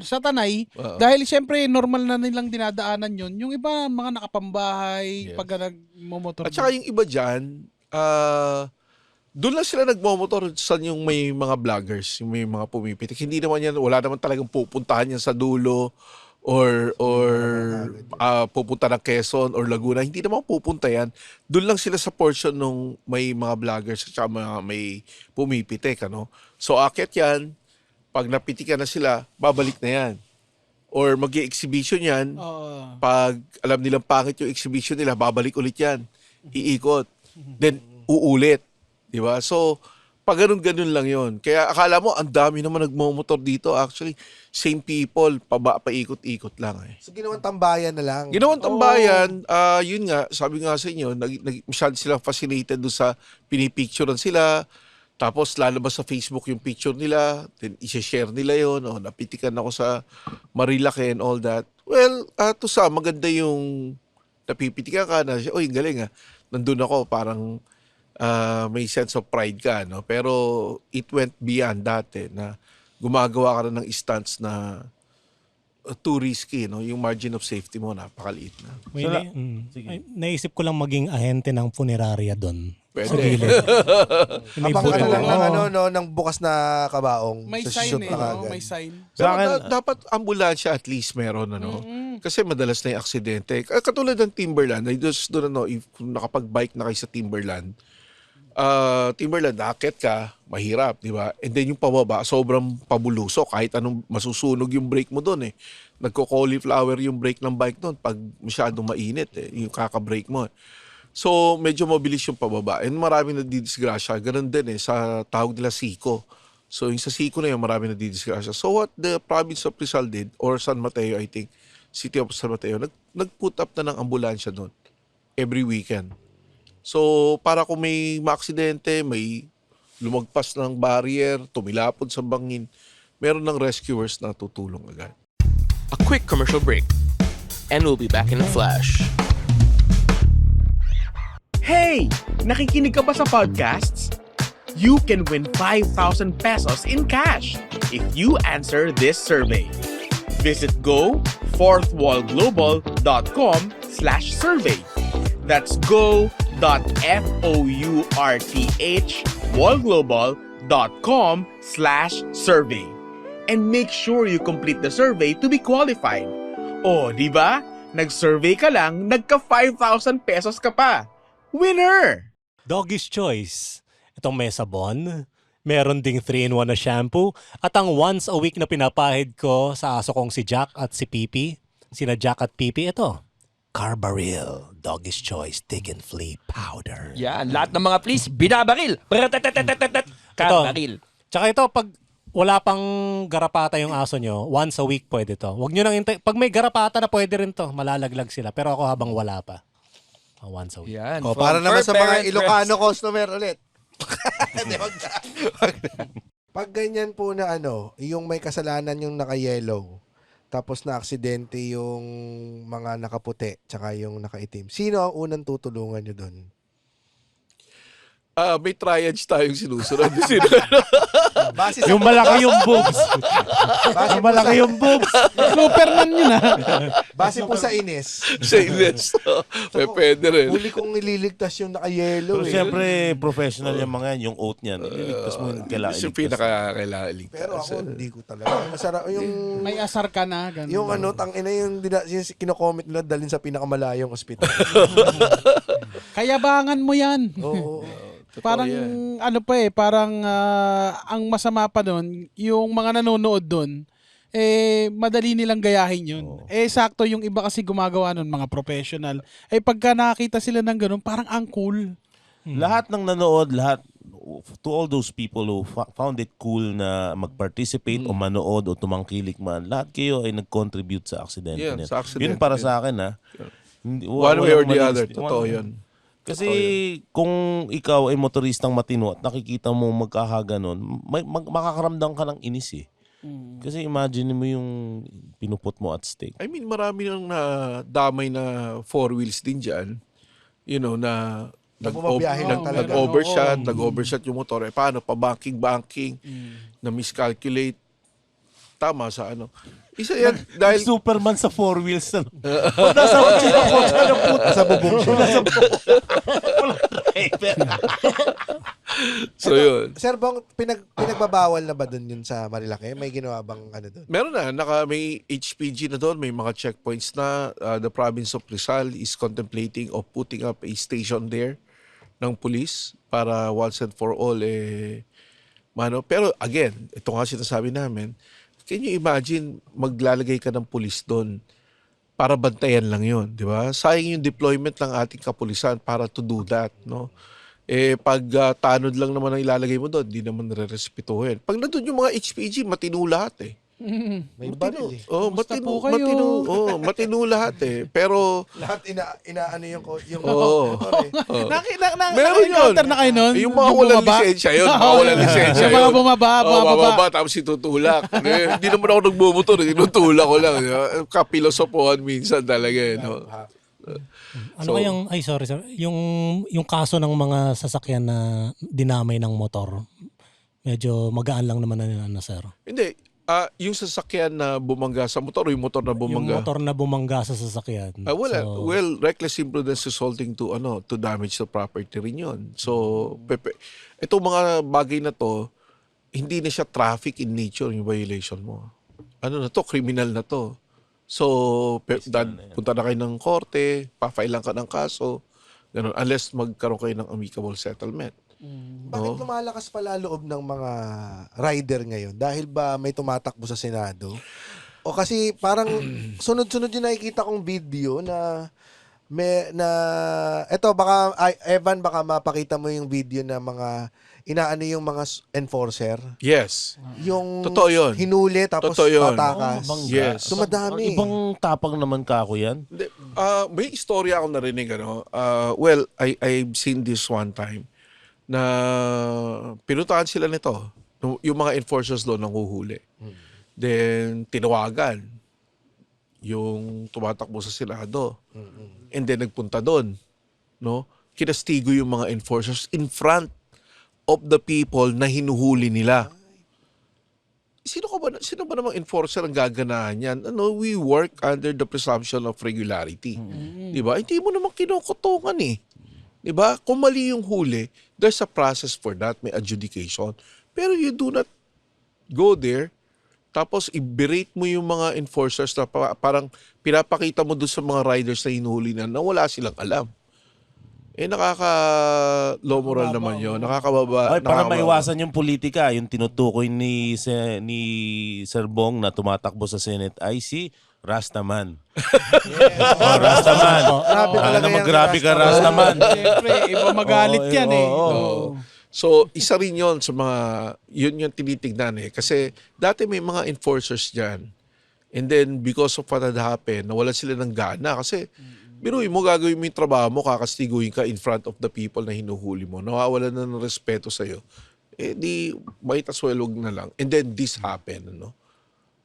sa Tanay, dahil siyempre normal na nilang dinadaanan yun. Yung iba mga nakapambahay
Yes.
pag nagmomotor.
At saka yung iba dyan, Doon lang sila nagmomotor saan yung may mga vloggers, yung may mga pumipitik. Hindi naman yan, wala naman talagang pupuntahan yan sa dulo or pupunta ng Quezon or Laguna. Hindi naman pupunta yan. Doon lang sila sa portion nung may mga vloggers at mga may pumipitik. Ano? So akit yan, pag napitikan na sila, babalik na yan. Or mag-i-exhibition yan,
Oo.
pag alam nilang pangit yung exhibition nila, babalik ulit yan. Iikot. Then, uulit. Di ba? So, pag ganun-ganun lang yon. Kaya akala mo, ang dami naman nagmamotor dito. Actually, same people, paikot-ikot lang eh.
So, ginawang tambayan na lang.
Ginawang tambayan, yun nga, sabi nga sa inyo, masyado sila fascinated doon sa pinipicturean sila. Tapos lalabas sa Facebook yung picture nila, then i-share nila yon. O, napitikan ako sa Marilake and all that. Well, maganda yung napipitikan ka na, oy, galing nandun ako, parang may sense of pride ka, no? Pero it went beyond that na gumagawa ka na ng stunts na too risky, no? Yung margin of safety mo napakaliit na.
May naisip ko lang maging ahente ng funeraria doon. Sa
Pwede.
gilid. May
Abang ka na lang
buto.
ng bukas na kabaong.
May
sa
sign
shoot
eh,
na
no?
kagad.
May sign.
Pero
Sa akin-
dapat ambulansya at least meron, ano? Kasi madalas na yung aksidente. Katulad ng Timberland, I just don't know if kung nakapag-bike na kayo sa Timberland, nakakit ka, mahirap, di ba? And then yung pababa, sobrang pabuluso. Kahit anong masusunog yung brake mo doon eh. Nagko-cauliflower yung brake ng bike doon pag masyadong mainit eh. Yung kaka-brake mo. So, medyo mabilis yung pababa. And maraming nadidisgrasya. Ganun din eh, sa tawag nila Siko. So, yung sa Siko na yun, maraming nadidisgrasya. So, what the province of Rizal did, or San Mateo, I think, City of San Mateo, nag-put up na ng ambulansya doon every weekend. So, para kung may maaksidente, may lumagpas ng barrier, tumilapod sa bangin, meron ng rescuers na tutulong agad.
A quick commercial break, and we'll be back in a flash. Hey! Nakikinig ka ba sa podcasts? You can win 5,000 pesos in cash if you answer this survey. Visit go4thwallglobal.com/survey. That's go.fourthwallglobal.com/survey. And make sure you complete the survey to be qualified. O, di ba? Nag-survey ka lang, nagka 5,000 pesos ka pa. Winner!
Doggy's Choice. Itong Mesabon. Meron ding 3-in-1 na shampoo. At ang once a week na pinapahid ko sa aso kong si Jack at si Pipi. Sina Jack at Pipi, ito. Carbaril. Doggy's Choice. Tick and Flea Powder.
Yan, lahat ng mga fleas, binabaril. Karbaril.
Tsaka ito, pag wala pang garapata yung aso nyo, once a week pwede to. Huwag nyo nang hintay. Pag may garapata na pwede rin to. Malalaglag sila. Pero ako habang wala pa. Once a week.
Yan.
O,
from
para naman
fur
sa mga
parent
Ilocano
reps.
customer ulit. Hindi, wag na. Pag ganyan po na yung may kasalanan yung naka-yellow, tapos na aksidente yung mga nakaputi, tsaka yung nakaitim. Sino ang unang tutulungan nyo doon?
May triage tayong sinusunod.
Base sa,
Yung malaki yung boobs.
base
Yung
po
malaki
sa,
yung boobs.
Superman yun
base po sa Ines.
Sa Ines. Pwede rin.
Huli kong nililigtas yung naka-yellow
Pero
eh.
siyempre, professional yung mga yan, yung oath niyan. Ililigtas mo yung kailangan
Yung
iligtas.
pinaka-kailangan iligtas.
Pero ako, hindi ko talaga. Masarap yung...
May asar ka na. Ganun.
Yung tangina yung kino-comment nila dalhin sa pinakamalayong ospital.
Kayabangan mo yan.
Oo.
Parang parang ang masama pa doon, yung mga nanonood doon, madali nilang gayahin yun. Sakto yung iba kasi gumagawa nun, mga professional. Pagka nakakita sila ng ganun, parang ang cool.
Lahat ng nanood, to all those people who found it cool na mag-participate o manood o tumangkilik man, lahat kayo ay nag-contribute sa aksidente.
Yeah,
na yan.
sa aksidente.
Yun para sa akin,
One way or the other. Totoo yun.
Kasi kung ikaw ay motoristang matino at nakikita mo magkakaganon, makakaramdam ka ng inis eh. Kasi imagine mo yung pinuput mo at stake.
I mean, marami nang damay na four wheels din dyan. You know, na
bumabiyahe lang talaga.
nag-overshot yung motor. Paano? Pa-banking, na miscalculate. Tama sa Isa yan, dahil
Superman sa four wheels. Nasa kotse ako,
Sa bubong siya.
So yun.
Sir Bong, pinagbabawal na ba dun yun sa Marilake? May ginawa bang ano dun?
Meron na, may HPG na doon, may mga checkpoints na. The province of Rizal is contemplating of putting up a station there ng police para once and for all pero again, ito nga sinasabi namin, can you imagine maglalagay ka ng police doon para bantayan lang yun, di ba? Sayang yung deployment ng ating kapulisan para to do that, no? Pag tanod lang naman ang ilalagay mo doon, di naman re-respetuhin. Pag nandun yung mga HPG, matino lahat
May baril eh.
Kamusta po kayo?
Matino lahat Pero,
Lahat inaano yung
meron yun.
Na kayo nun?
Yung mga walang
bumaba?
lisensya yun. Mga walang lisensya
Yung mga
yun.
bumaba.
Bababa, tapos itutulak. Hindi naman ako nagbumotor. Tinutulak ko lang. Kapilosopohan minsan talaga. No?
Ano kayang, sorry sir, yung kaso ng mga sasakyan na dinamay ng motor, medyo magaan lang naman na sir.
Hindi. Yung sasakyan na bumangga sa motor o yung motor na bumangga?
Yung motor na bumangga sa sasakyan.
Reckless imprudence resulting to damage the property rin yun. So, itong mga bagay na to, hindi na siya traffic in nature yung violation mo. Ano na to? Criminal na to. So, punta na kayo ng korte, pa-file lang ka ng kaso, ganun, unless magkaroon kayo ng amicable settlement.
Bakit lumalakas pala loob ng mga rider ngayon? Dahil ba may tumatakbo sa Senado? O kasi parang sunod-sunod yung nakikita kong video na eto baka Evan, baka mapakita mo yung video na mga inaano yung mga enforcer.
Yes.
Yung
Totoo yun.
hinuli tapos
Totoo yun.
patakas.
Yes.
Dumadami.
Ibang tapang naman kako yan.
May istorya akong narinig. I've seen this one time na pinuntahan sila nito. Yung mga enforcers doon nanghuhuli. Then, tinawagan yung tumatakbo sa Senado. And then, nagpunta doon. No? Kinastigo yung mga enforcers in front of the people na hinuhuli nila. Sino ba namang enforcer ang gaganahan yan? We work under the presumption of regularity. Diba? Hindi mo naman kinukutungan Diba? Kung mali yung huli, there's a process for that. May adjudication. Pero you do not go there, tapos i-berate mo yung mga enforcers na parang pinapakita mo doon sa mga riders na hinuhuli na wala silang alam. Nakaka-low moral naman yun. Nakakababa.
Para maiwasan yung politika, yung tinutukoy ni Sir Bong na tumatakbo sa Senate ay si Rastaman. Rastaman.
Grabe talaga yan,
grabe ka, Rastaman.
Siyempre, iba magalit yan
So, isa rin yun sa mga, yun yung tinitignan Kasi dati may mga enforcers dyan. And then, because of what had happened, nawalan sila ng gana. Kasi, biruin mo, gagawin mo yung trabaho mo, kakastiguin ka in front of the people na hinuhuli mo. Nawawalan na ng respeto sa'yo. Di, might as well wag na lang. And then, this happened,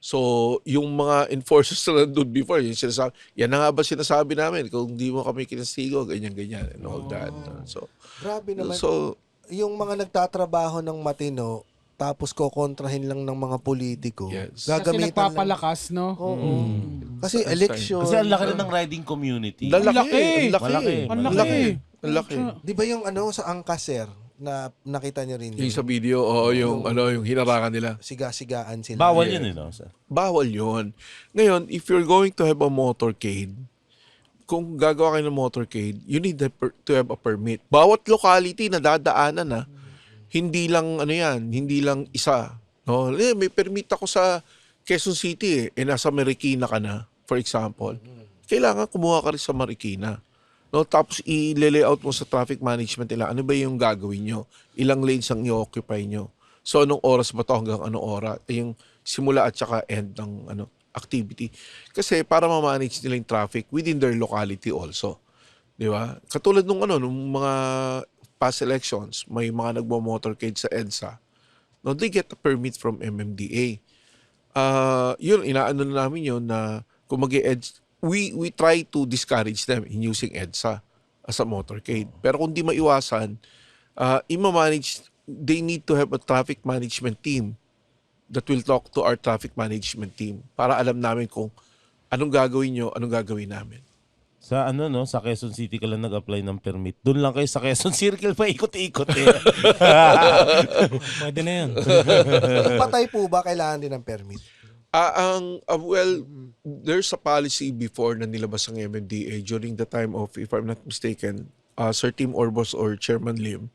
So, yung mga enforcers na nandun before, yung sinasabi, yan na nga ba sinasabi namin? Kung di mo kami kinastigo, ganyan-ganyan, and all that. So,
grabe naman.
So,
yung mga nagtatrabaho ng matino, tapos kokontrahin lang ng mga politiko.
Yes.
Kasi
Gagamitan
nagpapalakas, no?
Oo. Kasi election.
Kasi ang laki na ng riding community.
Ang
laki.
Ang laki.
Di ba yung sa Angkaser na nakita niyo rin
Yung sa video, yung hinarangan nila.
Siga-sigaan sila.
Bawal yun sir.
Bawal yun. Ngayon, if you're going to have a motorcade, kung gagawa kayo ng motorcade, you need to have a permit. Bawat locality na dadaanan hindi lang hindi lang isa. No? May permit ako sa Quezon City nasa Marikina ka na, for example. Kailangan kumuha ka rin sa Marikina. No, tapos i-layout mo sa traffic management nila, ano ba yung gagawin nyo? Ilang lanes ang i-occupy nyo? So, anong oras ba to hanggang anong oras? Yung simula at saka end ng activity. Kasi para ma-manage nila yung traffic within their locality also. Di ba? Katulad nung mga past elections, may mga nagmo-motorcade sa EDSA. No, they get a permit from MMDA. Yun, inaano na namin yun na kung we try to discourage them in using EDSA as a motorcade. Pero kung di maiwasan, i-manage, they need to have a traffic management team that will talk to our traffic management team para alam namin kung anong gagawin nyo, anong gagawin namin.
Sa ano no, sa Quezon City ka lang nag-apply ng permit. Doon lang kayo sa Quezon Circle pa ikot-ikot eh.
Pwede na yan.
Patay po ba kailangan din ng permit?
Well, there's a policy before na nilabas ng MMDA during the time of, if I'm not mistaken, Sir Tim Orbos or Chairman Lim,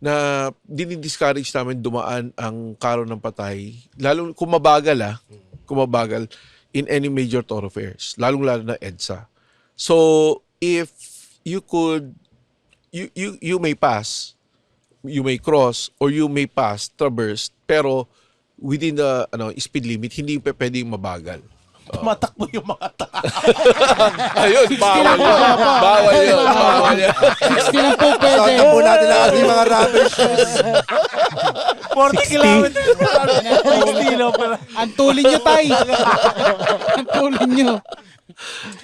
na dinidiscourage namin dumaan ang karo ng patay, lalo kung mabagal in any major thoroughfares, lalong-lalo na EDSA. So, if you could, you may pass, you may cross, or you may pass, traverse, pero within the speed limit, hindi pa pwedeng mabagal.
Tumatakbo yung mga tao.
Ayun, bawal yun. Bawal yun.
60 lang po pwede.
Saan po natin ang ating mga rubber shoes?
40 kilometers. 60 lang pala.
Ang tulin nyo, tay. Ang tulin nyo.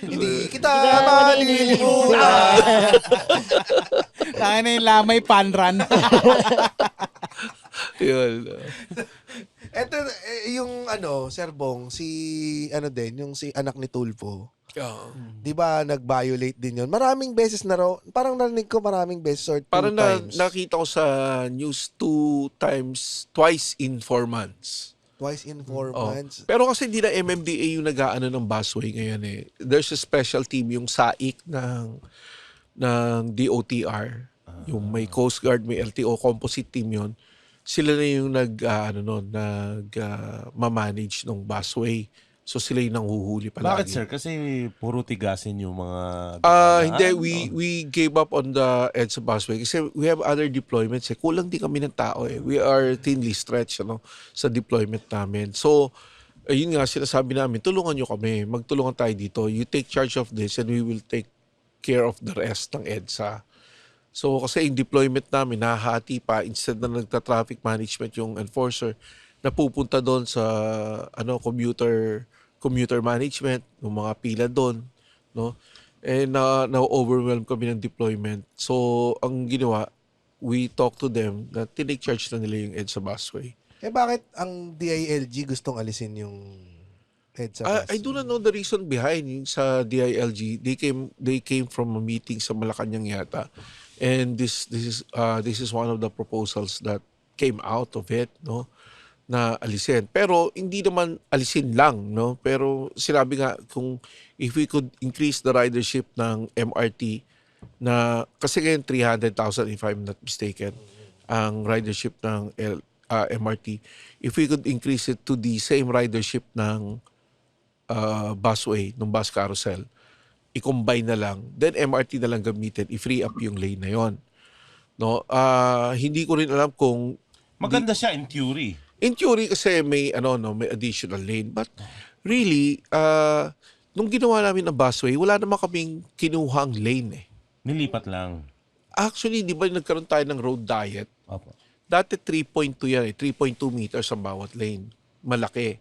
Hindi kita malilimutan.
Tayo na yung lamay panran.
Yun.
Ito, yung Sir Bong, si anak ni Tulfo. Di ba nag-violate din yun? Maraming beses na raw. Parang narinig ko maraming beses or 2
Parang
times.
nakita ko sa news twice in 4 months.
Twice in 4
Oh.
months.
Pero kasi hindi na MMDA yung nag-aano ng busway ngayon eh. There's a special team, yung SAIC ng DOTR. Yung may Coast Guard, may LTO, composite team yon. Sila na yung manage ng busway. So sila yung nanghuhuli palagi.
Bakit sir? Kasi puro tigasin yung mga...
Hindi, we gave up on the EDSA busway kasi we have other deployments eh. Kulang din kami ng tao eh. We are thinly stretched sa deployment namin. So, yun nga sinasabi namin, tulungan nyo kami. Magtulungan tayo dito. You take charge of this and we will take care of the rest ng EDSA. So, kasi yung deployment namin, nahahati pa. Instead na nagta-traffic management yung enforcer, napupunta doon sa commuter management, ng mga pila doon, no? And na-overwhelm kami ng deployment. So, ang ginawa, we talk to them na tinake charge na nila yung EDSA busway.
Bakit ang DILG gustong alisin yung EDSA busway?
I do not know the reason behind yung sa DILG. They came from a meeting sa Malacanang yata. And this is one of the proposals that came out of it, no? Na alisin. Pero hindi naman alisin lang, no? Pero sinabi nga kung if we could increase the ridership ng MRT na kasi ngayon 300,000 if I'm not mistaken ang ridership ng MRT. If we could increase it to the same ridership ng busway, ng bus carousel, i-combine na lang, then MRT na lang gamitin, i-free up yung lane na yon. No? Hindi ko rin alam kung
Maganda siya in theory.
in theory kasi may may additional lane, but really nung ginawa namin ang busway, wala naman kaming kinuhang lane eh.
Nilipat lang.
Actually, di ba nagkaroon tayo ng road diet?
Opo.
Dati 3.2 yan eh, 3.2 meters ang bawat lane. Malaki,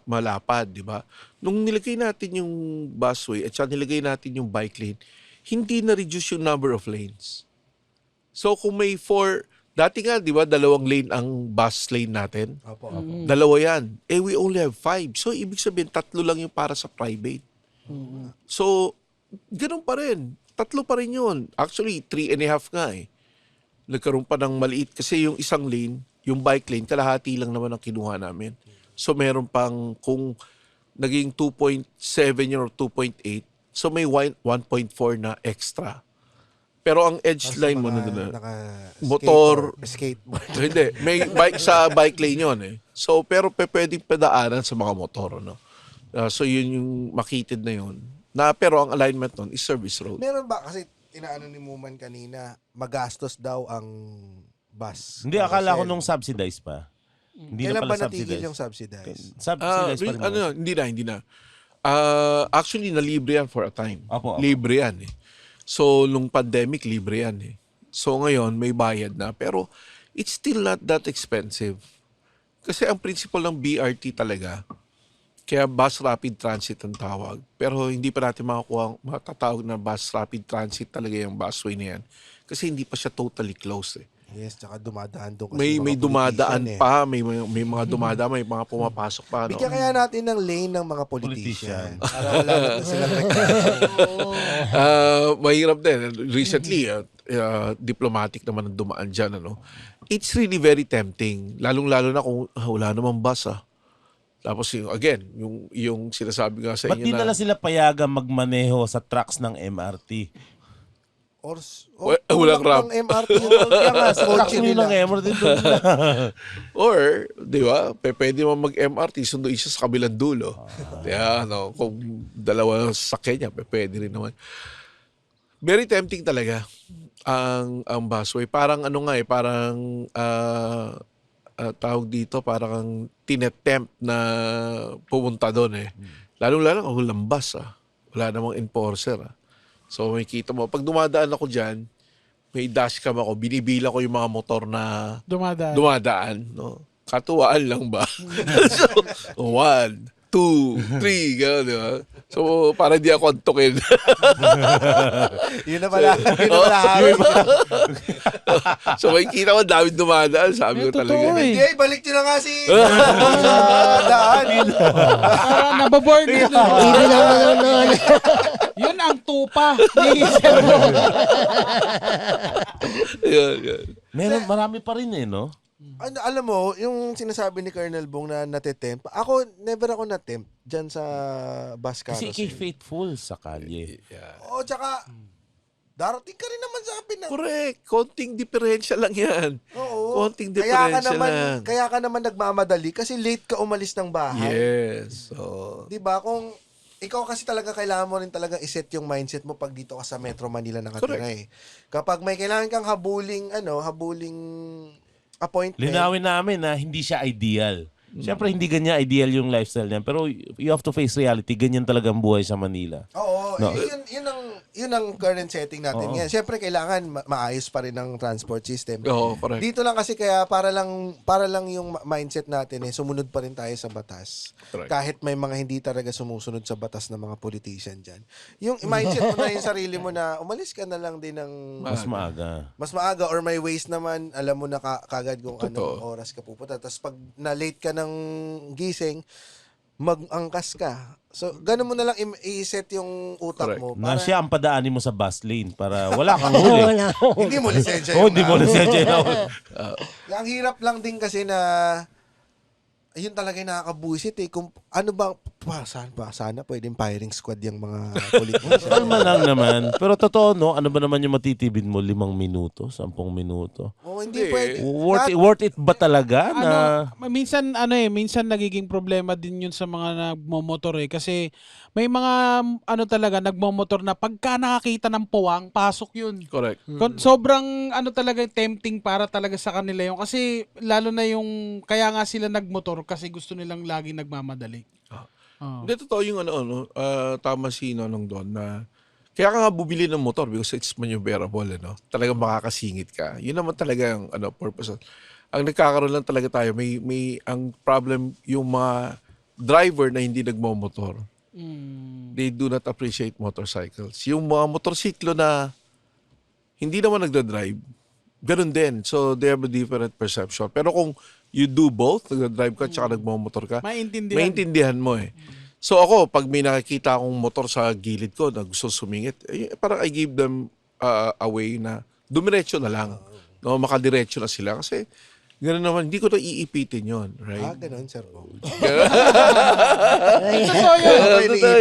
malapad, di ba? Nung nilagay natin yung busway at saka nilagay natin yung bike lane, hindi na-reduce yung number of lanes. So kung may 4, dati nga, di ba, 2 lane ang bus lane natin?
Opo.
2 yan. We only have 5. So ibig sabihin, 3 lang yung para sa private. So, ganun pa rin. 3 pa rin yun. Actually, 3.5 nga eh. Nagkaroon pa ng maliit kasi yung isang lane, yung bike lane, kalahati lang naman ang kinuha namin. So meron pang, kung naging 2.7 yun or 2.8, so may 1.4 na extra. Pero ang edge line mo na motor,
skateboard.
hindi, may bike sa bike lane yun eh. So pero pwedeng padaanan sa mga motor, no? So yun yung makitid na yun. Pero ang alignment nun is service road.
Meron ba kasi inaano ni Muman kanina, magastos daw ang bus?
Hindi, akala ko nung subsidized pa. Hindi
Kailan
na
ba
pala
natigil
subsidized.
yung subsidized?
Subsidized pa rin.
Hindi na. Actually, na-libre yan for a time.
Opo.
Libre yan eh. So, nung pandemic, libre yan eh. So, ngayon, may bayad na. Pero, it's still not that expensive. Kasi ang principle ng BRT talaga, kaya bus rapid transit ang tawag. Pero hindi pa natin matatawag na bus rapid transit talaga yung busway na yan. Kasi hindi pa siya totally closed eh.
Yes, tsaka dumadaan doon kasi
May
mga
dumadaan
politician,
pa, may mga dumadaan, may mga pumapasok pa. No?
Bigyan kaya natin ng lane ng mga politician. Para wala na silang
Mahirap din. Recently, diplomatic naman ang dumaan dyan. Ano? It's really very tempting. Lalong-lalo na kung wala namang bus. Tapos again, yung sinasabi nga sa
Ba't
inyo
di nala sila payagan magmaneho sa tracks ng MRT?
Walang ramp.
Ng MRT yung kaya nga, sa
Tracks
kotse
nyo ng
nila.
MRT doon na.
Or, di ba, pwede mo mag-MRT, sunduin siya sa kabilang dulo. Kaya, kung dalawa sa Kenya, pwede rin naman. Very tempting talaga ang busway. Parang parang tawag dito, parang tinetempt na pumunta doon Lalong-lalo kung walang bus Wala namang enforcer So makikita mo, pag dumadaan ako dyan, may dashcam ako, binibila ko yung mga motor na dumadaan. No? Katuwaan lang ba? So, 1, 2, 3, gano'n, di ba? So, para di ako antukin.
Yun na pala.
So, makikita ko, dami dumadaan. Sabi ko talaga.
Hindi, balik nyo na nga si sa daan.
Para nababoard na doon. Yun ang tupa ni Serbong.
Yun.
Marami pa rin no?
Alam mo, yung sinasabi ni Colonel Bong na natetempt, ako, never ako natempt dyan sa bus
Kasi
carousel.
faithful sa kalye.
Oo, tsaka, darating ka rin naman sa akin.
Correct. Konting diferensya lang yan.
Oo.
Konting diferensya lang.
Kaya ka naman nagmamadali kasi late ka umalis ng bahay.
Yes. So,
'Di ba? Kung ikaw kasi talaga kailangan mo rin talaga iset yung mindset mo pag dito ka sa Metro Manila nakatira Kapag may kailangan kang habuling appointment.
Linawin namin na hindi siya ideal. Siyempre, hindi ganyan ideal yung lifestyle niya. Pero you have to face reality. Ganyan talaga ang buhay sa Manila.
Oo.
No.
Yun ang current setting natin.
Oo.
Ngayon, siyempre, kailangan maayos pa rin ang transport system.
Oo, correct.
Dito lang kasi kaya para lang yung mindset natin sumunod pa rin tayo sa batas.
Correct.
Kahit may mga hindi talaga sumusunod sa batas ng mga politician dyan. Yung mindset mo na yung sarili mo na umalis ka na lang din ng
Mas maaga.
mas maaga or may ways naman, alam mo na kagad kung
Totoo.
anong oras ka pupunta. Tapos pag na-late ka ng gising, mag-angkas ka. So, ganun mo na lang i-set yung utak
Correct.
mo.
Na
Para
siya ang padaanin mo sa bus lane para wala kang huli.
hindi mo lisensya
Hindi mo lisensya.
Ang hirap lang din kasi na ayun talaga yung nakakabuisit Kung ano ba, sana pwedeng firing squad yung mga politician.
Kalma lang naman. Pero totoo, no? Ano ba naman yung matitibid mo? 5 minuto? 10 minuto?
Hindi
Hindi.
pwede.
Worth it ba talaga na...
Minsan nagiging problema din yun sa mga nagmomotor kasi may mga talaga nagmomotor na pagka nakakita ng puwang, pasok yun.
Correct.
Sobrang talaga tempting para talaga sa kanila yun kasi lalo na yung kaya nga sila nagmotor kasi gusto nilang lagi nagmamadali.
Hindi, totoo yung tama si Nonong doon na kaya ka nga bumili ng motor because it's maneuverable, Talagang makakasingit ka. Yun naman talaga ang purpose. Ang nagkakaroon lang talaga tayo, may ang problem yung mga driver na hindi nagmo-motor. They do not appreciate motorcycles. Yung mga motorsiklo na hindi naman nagda-drive, ganun din. So, they have a different perception. Pero kung you do both, nagda-drive ka tsaka nagmo-motor ka, maintindihan mo So ako, pag may nakikita akong motor sa gilid ko na gusto sumingit, parang I give them a way na dumiretso na lang. Makadiretso na sila. Kasi gano'n naman, hindi ko na iipitin yon, right?
Ganun, sir.
Totoo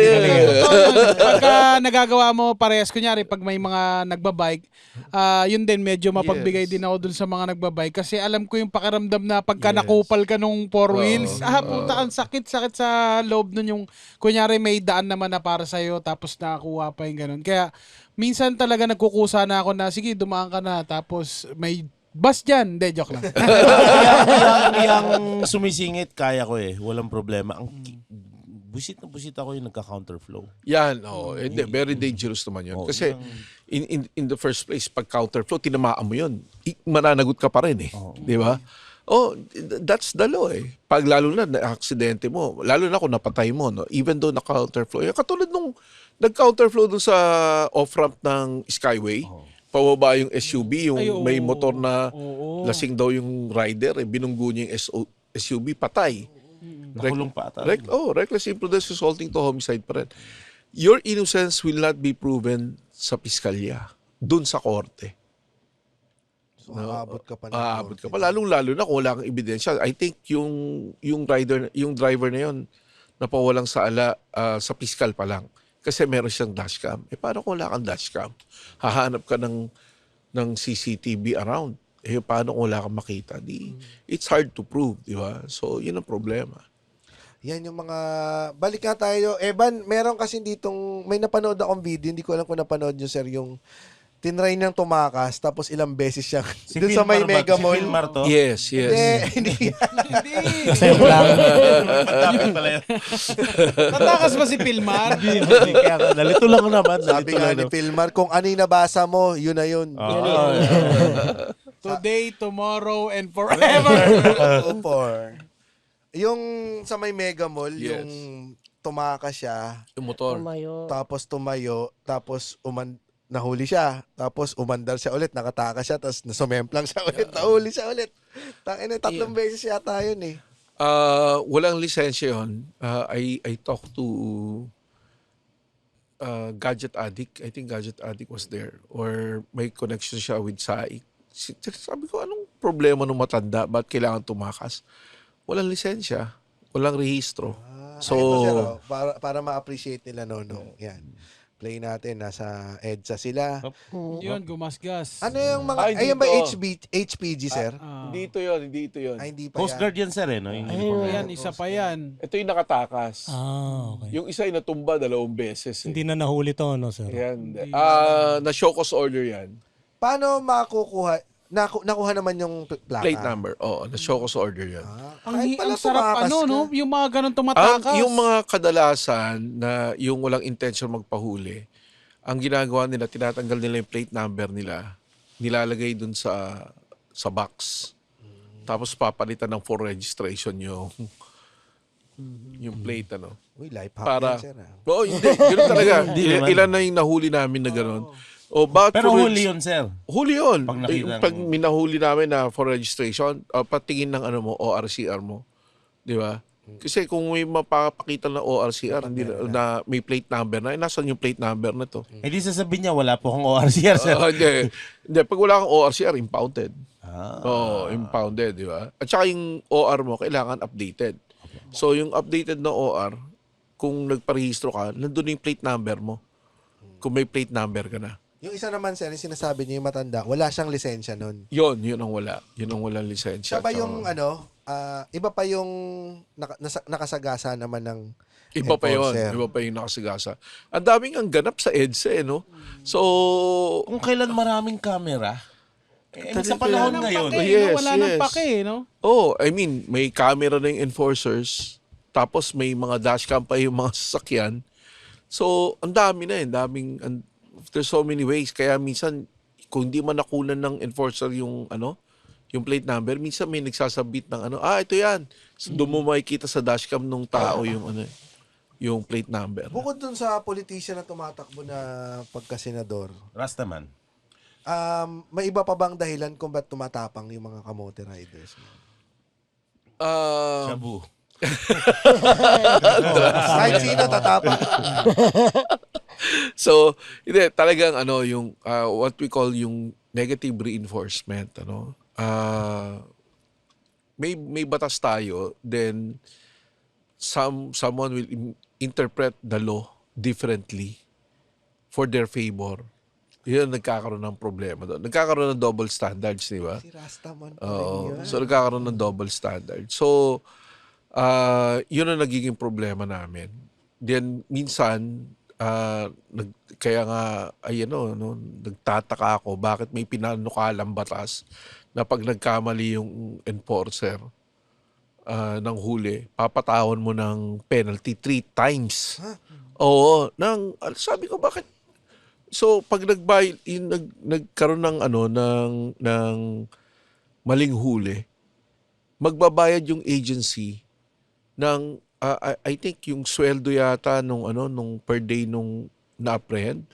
yun. Pagka nagagawa mo parehas, kunyari pag may mga nagbabike, yun din medyo mapagbigay din ako dun sa mga nagbabike kasi alam ko yung pakiramdam na pagka nakupal ka nung four wheels, puta, ang sakit sa loob nun yung kunyari may daan naman na para sa'yo tapos nakakuha pa yung ganun. Kaya minsan talaga nagkukusa na ako na sige dumaan ka na tapos may bus dyan. Hindi, joke lang.
Yung sumisingit, kaya ko Walang problema. Busit ako yung nagka-counterflow.
Yan, hindi, very dangerous naman yun. Kasi in the first place, pag counterflow, tinamaan mo yun. Mananagot ka pa rin Di ba? That's the law Pag lalo na aksidente mo, lalo na kung napatay mo, even though na-counterflow. Katulad nung nag-counterflow dun sa off-ramp ng Skyway, pababa yung SUV, yung
Ay, oo.
may motor na
Oo.
lasing daw yung rider, binunggo niya yung SUV, patay.
Nakulong pa ata.
Reckless imprudence resulting to homicide pa rin. Your innocence will not be proven sa piskalya, dun sa korte.
So, aabot ka pa ng
Aabot ka
korte.
pa, lalong-lalo na kung wala kang ebidensya. I think yung driver na yon napawalang sa sa piskal pa lang. Kasi meron siyang dashcam. Paano kung wala kang dashcam? Hahanap ka ng CCTV around. Paano kung wala kang makita? It's hard to prove, di ba? So, yun ang problema.
Yan yung mga... Balik nga tayo. Evan, meron kasi ditong... May napanood akong video. Hindi ko alam kung napanood nyo, sir, yung tinry niyang tumakas tapos ilang beses siyang dun sa may Mega
Si
Mall.
Pilmar to?
Yes.
Hindi.
Same lang.
Dapat pala yun.
Tatakas ba si Pilmar?
Kaya nalito lang naman.
Sabi nga ni Pilmar, kung ano yung nabasa mo, yun na yun.
Today, tomorrow, and forever.
Yung sa may Mega Mall,
Yes.
yung tumakas siya,
Yung motor.
tapos tumayo, tapos nahuli siya, tapos umandar siya ulit, nakatakas siya, tapos nasumemplang siya ulit, nahuli siya ulit. Tatlong beses yata yun eh.
Walang lisensya yun. I talked to Gadget Addict. I think Gadget Addict was there. Or may connection siya with SAIC. Sabi ko, anong problema ng matanda? Ba't kailangan tumakas? Walang lisensya. Walang rehistro.
So, sir, para ma-appreciate nila, no. Yan. Play natin, nasa EDSA sila.
Yun, gumasgas.
Ano yung mga,
Ay,
ayun ba
dito.
HPG, sir?
Hindi ito yun.
Ay, hindi pa
Coast
yan.
Guard yan, sir, eh, no? Yung uniform.
Ayan, isa pa yan.
Ito yung nakatakas.
Okay.
Yung isa ay natumba 2 beses.
Hindi na nahuli to, no, sir?
Yan. Na-show cause order yan.
Paano makukuha? Nakuha naman yung plaka?
Plate number. Oo, na-show cause order yan.
Kahit pala
Ang sarap
tumakas ka.
no? Yung mga ganun tumatakas.
Yung mga kadalasan na yung walang intention magpahuli, ang ginagawa nila, tinatanggal nila yung plate number nila, nilalagay dun sa box. Tapos papalitan ng for registration yung plate, ano.
Uy, life hack
Para,
yan, sir.
hindi, ganoon talaga.
Hindi naman.
Ilan na yung nahuli namin na gano'n.
Pero huli yun, sir.
Huli yun.
Pag nakita
Pag
mo.
minahuli namin na for registration, patingin ng ano mo, ORCR mo. Di ba? Kasi kung may mapapakita na ORCR hindi na may plate number na, nasan yung plate number na to?
Eh di sasabihin niya, wala po akong ORCR, sir.
Hindi. Pag wala kang ORCR, impounded.
Ah.
Impounded, di ba? At saka yung OR mo, kailangan updated. So yung updated na OR, kung nagparehistro ka, nandun yung plate number mo. Kung may plate number ka na.
Yung isa naman, sir, yung sinasabi niyo yung matanda, wala siyang lisensya nun.
Yun ang wala. Yun ang walang lisensya.
Siya ba yung, iba pa yung nakasagasa naman ng
Iba pa yun.
enforcer?
Iba pa yung nakasagasa. Ang daming ang ganap sa EDSA, no? So,
Kung kailan maraming camera, sa panahon ngayon,
Wala nang
yes.
pake, no?
I mean, may camera na yung enforcers, tapos may mga dashcam pa yung mga sasakyan. So, ang dami na there's so many ways. Kaya minsan, kung hindi man nakunan ng enforcer yung plate number, minsan may nagsasabit ng ito yan. So, doon mo makikita sa dashcam nung tao yung plate number.
Bukod dun sa politician na tumatakbo na pagka-senador,
Rastaman.
may iba pa bang dahilan kung ba't tumatapang yung mga kamote riders?
Shabu.
Kahit sino tatapang.
So, hindi, talagang yung what we call yung negative reinforcement, may batas tayo, then someone will interpret the law differently for their favor. Yun nagkakaroon ng problema doon. Nagkakaroon ng double standards, di ba?
Si Rastaman pa
Oo.
rin yun.
So, nagkakaroon ng double standard. So, yun ang nagiging problema namin. Then, minsan, kaya nga, nagtataka ako bakit may pinanukalang batas na pag nagkamali yung enforcer ng huli, papatawan mo ng penalty 3 times. Oo. Sabi ko, bakit? So, pag nagkaroon ng ng maling huli, magbabayad yung agency ng I think yung sweldo yata nung per day nung na-apprehend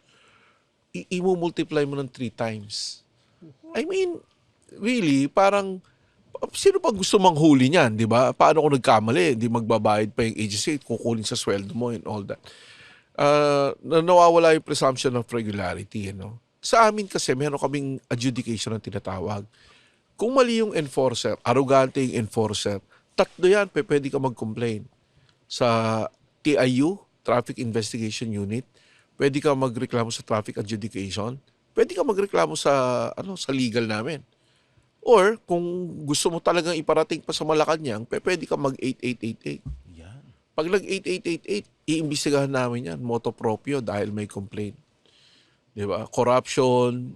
i-multiply mo ng 3 times. I mean, really, parang, sino pa gusto manghuli niyan, di ba? Paano kung nagkamali? Hindi magbabayad pa yung agency, kukunin sa sweldo mo and all that. Nawawala yung presumption of regularity. Sa amin kasi, meron kaming adjudication na tinatawag. Kung mali yung enforcer, arrogante yung enforcer, 3 yan, pwede ka mag-complain. Sa TIU, Traffic Investigation Unit, pwede ka magreklamo sa traffic adjudication, pwede ka magreklamo sa legal namin. Or kung gusto mo talagang iparating pa sa Malacanang, pwede ka mag-8888.
Yan.
Pag nag-8888, iimbestigahan namin yan, motu proprio dahil may complaint. 'Di ba? Corruption,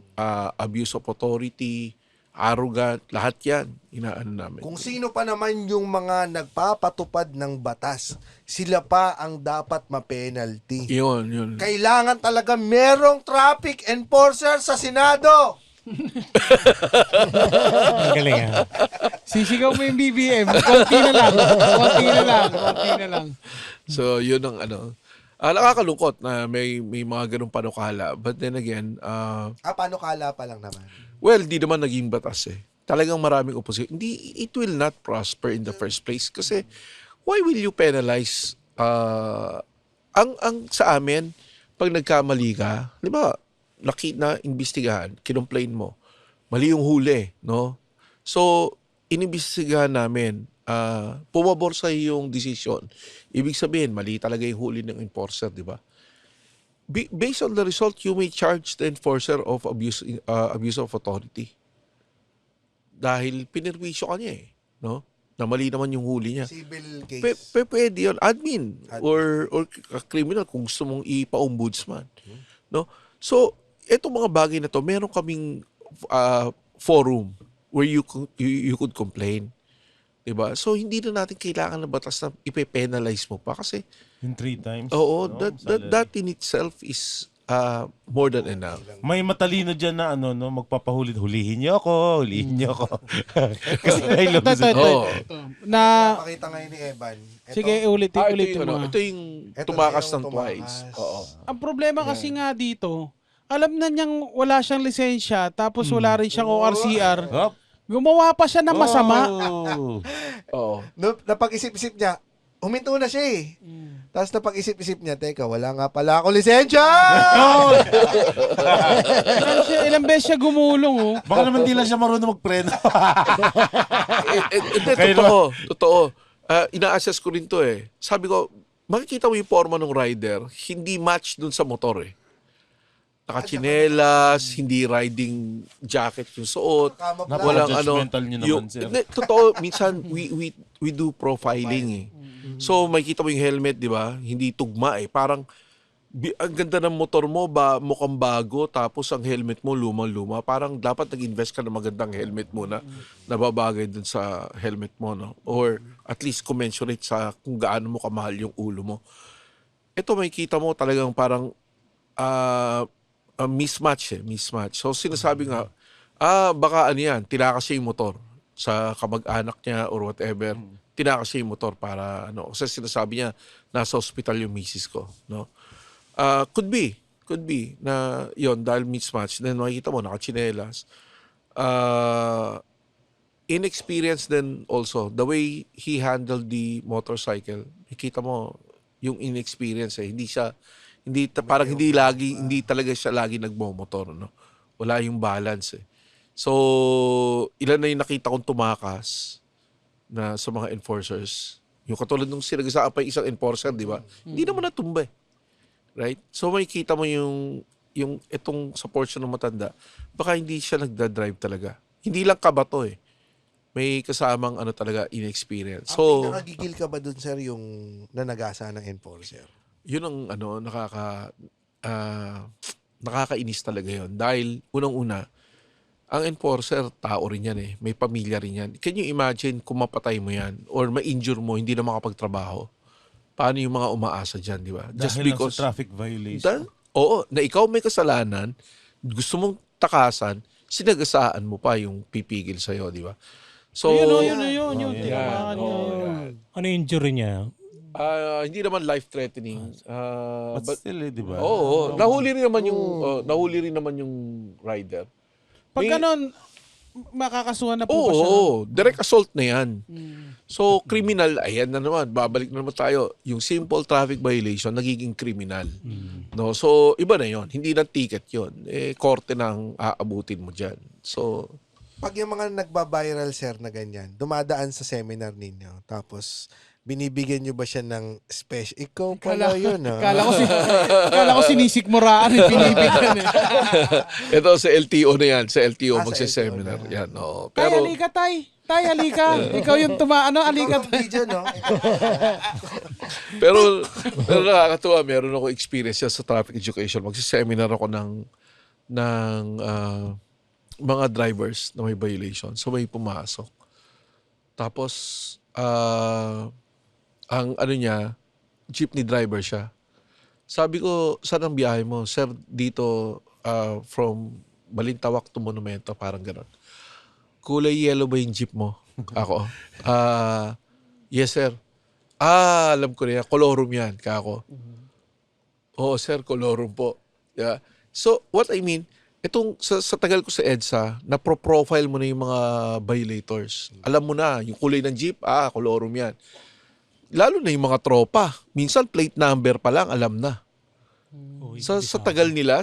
abuse of authority, arrogant, lahat yan inaano namin.
Kung sino pa naman yung mga nagpapatupad ng batas, sila pa ang dapat ma-penalty.
Yun.
Kailangan talaga merong traffic enforcer sa Senado.
Ang galing
Sisigaw mo yung BBM. Konti na lang.
So, yun ang nakakalungkot na may mga ganung panukala. But then again,
Paano kala pa lang naman?
well, di naman naging batas eh. Talagang maraming opposition. It will not prosper in the first place. Kasi, why will you penalize? Ang sa amin, pag nagkamali ka, di ba, imbestigahan, kinomplain mo, mali yung huli, no? So, inimbestigahan namin, pumabor sa yung decision. Ibig sabihin, mali talaga yung huli ng enforcer, di ba? Based on the result, you may charge the enforcer of abuse of authority. Dahil pinirwisyo ka niya eh, no? Na mali naman yung huli niya.
Civil case.
Pwede yun. Admin. Or criminal kung gusto mong ipa-ombudsman. No? So, etong mga bagay na to, meron kaming forum where you could complain. Diba? So, hindi na natin kailangan ng batas na ipe-penalize mo pa kasi
Yung 3 times.
oo,
no?
that in itself is more than enough.
May matalino dyan na magpapahulit. Hulihin niyo ako. Kasi may lubos.
Oo.
Na,
Pakita ngayon ni Evan. Ito,
sige, ulitin mo.
Ito yung
Ito
tumakas
na
ng
yung
twice.
tumakas.
Oo.
Ang problema kasi nga dito, alam na niyang wala siyang lisensya, tapos wala rin siyang ORCR.
Hop.
Gumawa pa siya ng masama.
Oh.
Oo.
Napag-isip-isip niya, huminto na siya eh. Tapos napag-isip-isip niya, teka, wala nga pala ako lisensya!
Ilang beses siya gumulong, oh.
Baka naman di lang siya marunong magpreno.
Hindi, totoo. Ina-assess ko rin to eh. Sabi ko, makikita mo yung forma ng rider, hindi match dun sa motor eh. Nakachinelas, hindi riding jacket yung suot. Walang
Judgmental niyo naman, sir.
Hindi, totoo, minsan we do profiling eh. So makikita mo yung helmet, di ba? Hindi tugma eh. Parang ang ganda ng motor mo, mukhang bago, tapos ang helmet mo lumang-luma. Parang dapat nag-invest ka ng magandang helmet muna na babagay dun sa helmet mo, no? Or at least commensurate sa kung gaano mo kamahal yung ulo mo. Ito makikita mo talagang parang mismatch. So sinasabi nga, baka yan, tinakas siya yung motor sa kamag-anak niya or whatever. Tinakas siya yung motor para kasi sinasabi niya nasa hospital yung misis ko, no? Could be na yon dahil mismatch. Then makikita mo nakachinelas. Inexperience then also the way he handled the motorcycle. Makikita mo yung inexperience eh. Hindi talaga siya lagi nagmomotor, no? Wala yung balance eh. So, ilan na yung nakita kong tumakas na sa mga enforcers. Yung katulad nung sinagasaan pa yung isang enforcer, di ba? Hindi naman natumba eh. Right? So, makikita mo yung itong sa portion ng matanda, baka hindi siya nagda-drive talaga. Hindi lang kabato eh. May kasamang talaga inexperience. So,
nakagigil ka ba dun, sir, yung nanagasa ng enforcer?
yun ang nakakainis talaga yun. Dahil unang-una, ang enforcer, tao rin yan eh. May pamilya rin yan. Can you imagine kung mapatay mo yan or ma-injure mo, hindi na makapagtrabaho? Paano yung mga umaasa dyan, di ba?
Dahil lang sa traffic violation.
Oo, na ikaw may kasalanan, gusto mong takasan, sinagasaan mo pa yung pipigil sa'yo, di ba? So,
Yun.
Ano yung injury niya?
Hindi naman life-threatening.
But still, di ba?
Oo, nahuli rin naman yung rider.
Pag
May-
ganon, makakasuhan na po ba
Oo,
siya?
direct assault na yan. So, criminal, ayan na naman, babalik na naman tayo. Yung simple traffic violation, nagiging criminal. No? So, iba na yon. Hindi na ticket yon. Korte nang aabutin mo dyan. So,
Pag yung mga nagba-viral, sir, na ganyan, dumadaan sa seminar ninyo, tapos binibigyan nyo ba siya ng special? Ikaw pala yun, ha?
Kala ko sinisikmuraan, pinibigyan eh.
ito sa LTO na yan. Sa LTO,
Sa
magsa-seminar.
LTO na.
Yan, oo.
Tay,
Pero,
halika, tay. Tay, halika. Ikaw yung halika.
Ikaw ang video, no?
pero nakakatuwa, meron ako experience yan sa traffic education. Magsa-seminar ako ng mga drivers na may violation. So, may pumasok. Tapos, ang ano niya, jeepney driver siya. Sabi ko, saan ang biyahe mo? Sir, dito from Balintawak to Monumento, parang gano'n. Kulay yellow ba yung jeep mo? Ako. Yes, sir. Alam ko na yan. Colorum yan, kako. Oo, sir, colorum po. Yeah. So, what I mean, itong sa tagal ko sa EDSA, na-profile mo na yung mga violators. Alam mo na, yung kulay ng jeep, colorum yan. Lalo na yung mga tropa. Minsan, plate number pa lang, alam na. Sa tagal nila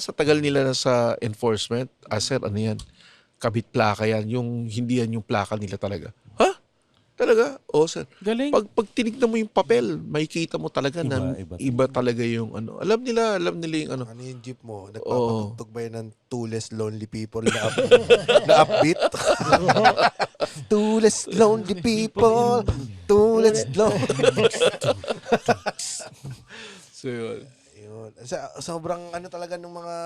na sa enforcement, sir, ano yan? Kabit plaka yan. Yung hindi yan yung plaka nila talaga. Ha? Talaga? Oo, sir.
Galing.
Pag tinignan mo yung papel, makikita mo talaga na
Iba.
iba talaga yung ano. Alam nila yung ano.
Ano yung jeep mo? Nagpapatugtog ba yun ng Two Less Lonely People na upbeat? Two less lonely people, two less lonely.
So, yun.
Yun. Sobrang ano talaga ng mga,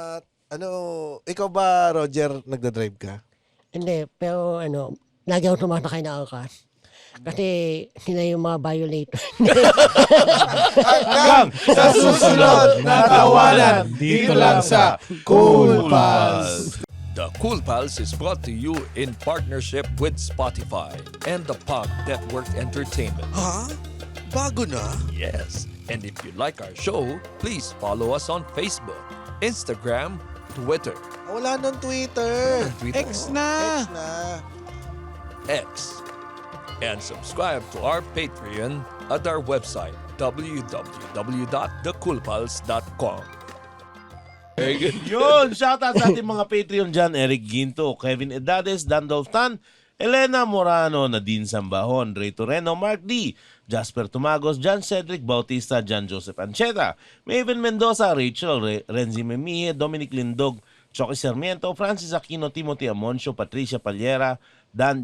ikaw ba, Roger, nagda-drive ka?
Hindi, pero lagi ako tumatakay na angkas. Kasi sila yung mga violator.
Hanggang sa susunod na tawanan
Dito lang sa
Cool Pals.
The Cool Pals is brought to you in partnership with Spotify and the Pop Network Entertainment.
Ha? Bago na?
Yes, and if you like our show, please follow us on Facebook, Instagram, Twitter,
Wala nang Twitter.
X na.
X na.
X, and subscribe to our Patreon at our website www.thecoolpals.com.
Yun, shoutout sa ating mga Patreon dyan. Eric Ginto, Kevin Edades, Dan Dolftan, Elena Morano, Nadine Sambahon, Ray Toreno, Mark D, Jasper Tumagos, John Cedric Bautista, John Joseph Ancheta, Maven Mendoza, Rachel Renzi Memihe, Dominic Lindog, Choki Sarmiento, Francis Aquino, Timothy Amoncio, Patricia Palyera,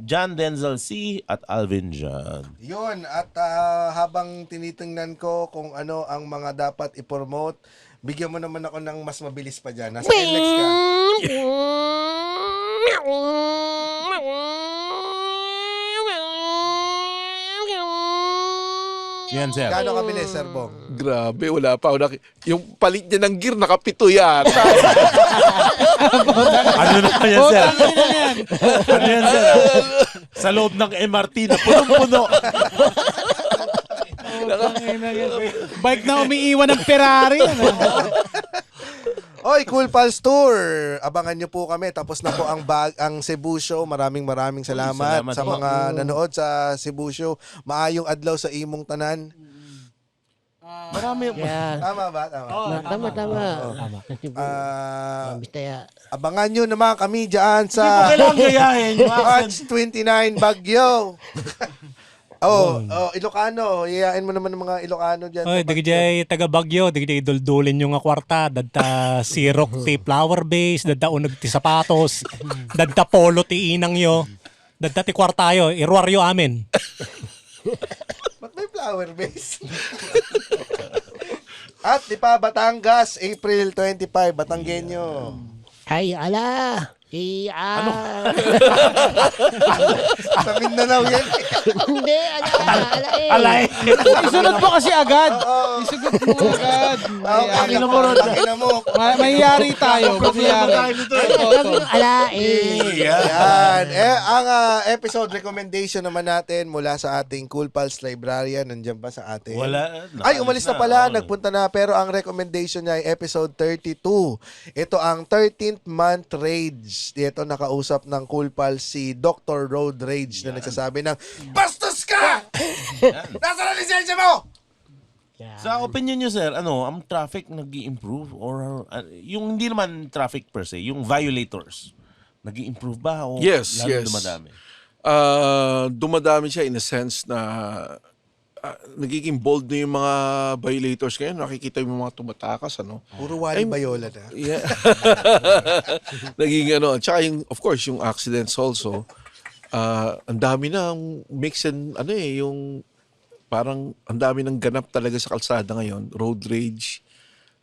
John Denzel C. at Alvin John.
Yun, at habang tinitingnan ko kung ano ang mga dapat i-promote, bigyan mo naman ako ng mas mabilis pa dyan. Nasa NX ka.
Yan, sir.
Gaano kabilis, Sir Bong?
Grabe, wala pa ako yung palit niya ng gear, nakapito yata.
Ano na yan, sir? Ano yan, sir? Sa loob ng MRT na punong-puno.
Bike na umiiwan ng Ferrari.
Oy, Cool Pals Tour! Abangan nyo po kami. Tapos na po ang Cebu Show. Maraming salamat
Salamat
sa
po.
mga nanood sa Cebu Show. Maayong adlaw sa imong tanan.
Marami.
Yeah.
Tama ba? Tama.
Tama.
Ah, abangan nyo naman kami dyan sa
Kailangan gayahin.
March 29 Baguio. Ilocano. Iyain mo naman ng mga Ilocano dyan.
Oy,
sa Baguio.
digijay taga Bagyo, digijay duldulin yung nga kwarta, dadta sirok ti flower base, dadta unag ti sapatos, dadta polo ti inang yo, dadta ti kwartayo, irwaryo amin.
Ba't may flower base? At di pa Batangas, April 25, Batanggenyo.
Ay, ala! Ano?
Sa Mindanao yan.
Hindi, alay.
Isunod mo kasi agad. Isunod mo agad. Mayayari tayo.
Yan. Ang episode recommendation naman natin mula sa ating Cool Pals Librarian. Nandiyan ba sa atin?
Wala.
Ay, umalis na pala. Nagpunta na. Pero ang recommendation niya ay episode 32. Ito ang 13th Month Rage. Dito nakausap ng Cool Pals si Dr. Road Rage na nagsasabi ng, bastos ka! Nasaan ang lisensya mo?
Sa opinion nyo, sir, ang traffic nag-i-improve or yung hindi naman traffic per se, yung violators, nag-i-improve ba o
Yes,
lalo
yes.
dumadami?
Dumadami siya in a sense na nagiging bold na yung mga violators ngayon. Nakikita yung mga tumatakas,
Puro Wally Bayola na.
Yeah. Naging tsaka yung, of course, yung accidents also. Ang dami na mix and yung parang ang dami ng ganap talaga sa kalsada ngayon. Road rage,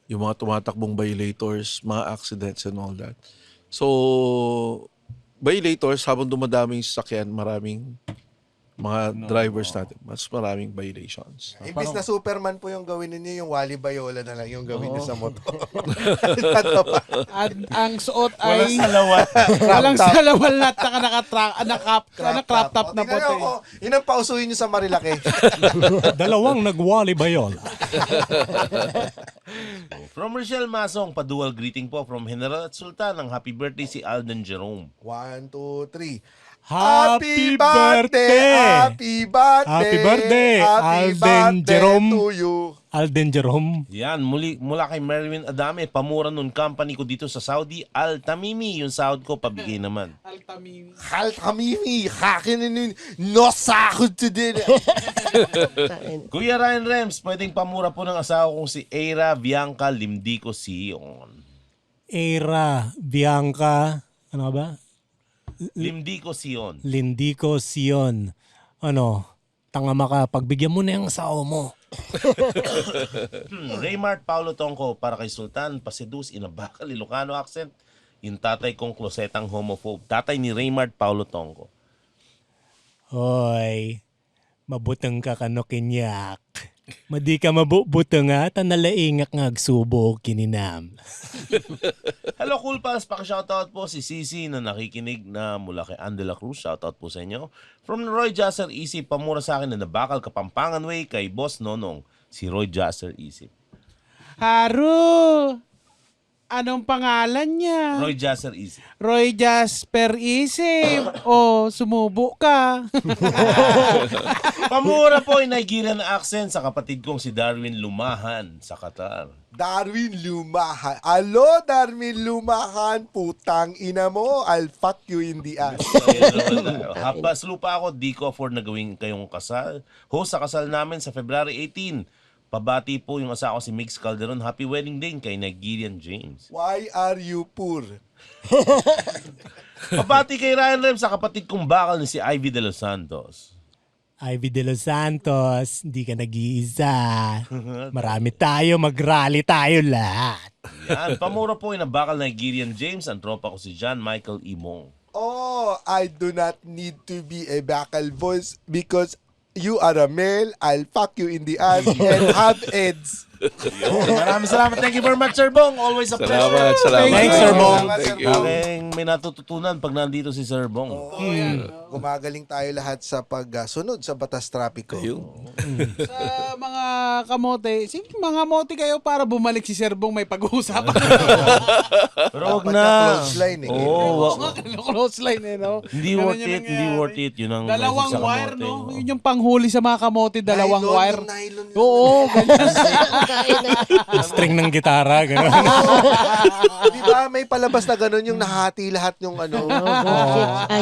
yung mga tumatakbong violators, mga accidents and all that. So, violators, habang dumadami yung sasakyan, maraming mga drivers natin, mas maraming violations.
Imbis na Superman po yung gawin ninyo, yung Wally Bayola na lang yung gawin niyo sa motor.
Ang suot ay
Walang salawat.
walang salawal at naka-crop top na
Tingnan
puti.
niyo ako, yun ang pausuin niyo sa Marilaki.
Dalawang nagwali bayol.
From Rochelle Masong, padual greeting po from General at Sultan ng happy birthday si Alden Jerome.
1, 2, 3.
Happy birthday!
Happy birthday!
Happy birthday,
Happy
Alden
birthday
Jerome.
to you.
Alden Jerome.
Yan, mula kay Merwin Adame, pamura nun company ko dito sa Saudi, Al Tamimi, yung sahod ko, pabigay naman.
Altamimi.
Halt kamimi, hakin no sahod today.
Kuya Ryan Rems, pwedeng pamura po ng asawa kong si Eira Bianca Limdico Sion.
Era, Bianca, ano ba?
Limdico Sion.
Lindico Sion. Tanga maka, pagbigyan mo na yung asawa mo.
Raymart Paulo Tongko, para kay Sultan, pasedus in a Bacal Ilocano accent. Yung tatay kong klosetang homophobe. Tatay ni Raymart Paulo Tongko.
Hoy, mabutang ka kanokinyak. Madi ka mabutang nga, tanalaingak nga agsubo kininam.
Hello, Cool Pals. Paki-shoutout po si Sisi na nakikinig na mula kay Andela Cruz. Shoutout po sa inyo. From Roy Jasser Isip, pamura sa akin na nabakal Kapampangan Way kay Boss Nonong, si Roy Jasser Isip.
Haru! Anong pangalan niya?
Roy Jasser Isip.
Roy Jasper Isip. Sumubo ka.
Pamura po yung Nigerian accent sa kapatid kong si Darwin Lumahan sa Qatar.
Darwin Lumahan. Alo, Darwin Lumahan. Putang ina mo. I'll fuck you in the ass.
Habas lupa ako, di ko afford na gawin kayong kasal. Host sa kasal namin sa February 18. Pabati po yung asawa ko si Mix Calderon. Happy wedding day kay Nigerian James.
Why are you poor?
Pabati kay Ryan Rem sa kapatid kong bakal ni si Ivy De Los Santos.
Ivy De Los Santos, hindi ka nag-iisa. Marami tayo, mag-rally tayo lahat.
Yan, pamura po yung bakal Nigerian James. Ang tropa ko si John Michael Imong.
Oh, I do not need to be a bacal voice because you are a male, I'll fuck you in the ass and have AIDS.
Maraming salamat. Thank you very much, Sir Bong. Always a pleasure.
Salamat.
Thanks, Sir Bong.
Thank you.
Aking may natututunan pag nandito si Sir Bong.
Gumagaling tayo lahat sa pagsunod sa batas trapiko.
Sa mga kamote, sige mga mote kayo para bumalik si Sir Bong, may pag-uusapan.
Pero wag
Dapat
na.
close line eh.
Close line
Hindi worth it, hindi worth it. Yun ang
Dalawang
message sa
wire,
kamote.
no? Yun yung panghuli sa mga kamote, dalawang
Nylon,
wire.
yung nylon lang.
Oo, ganyan.
String ng gitara, gano'n.
Di ba may palabas na ganun yung nahati lahat yung ano.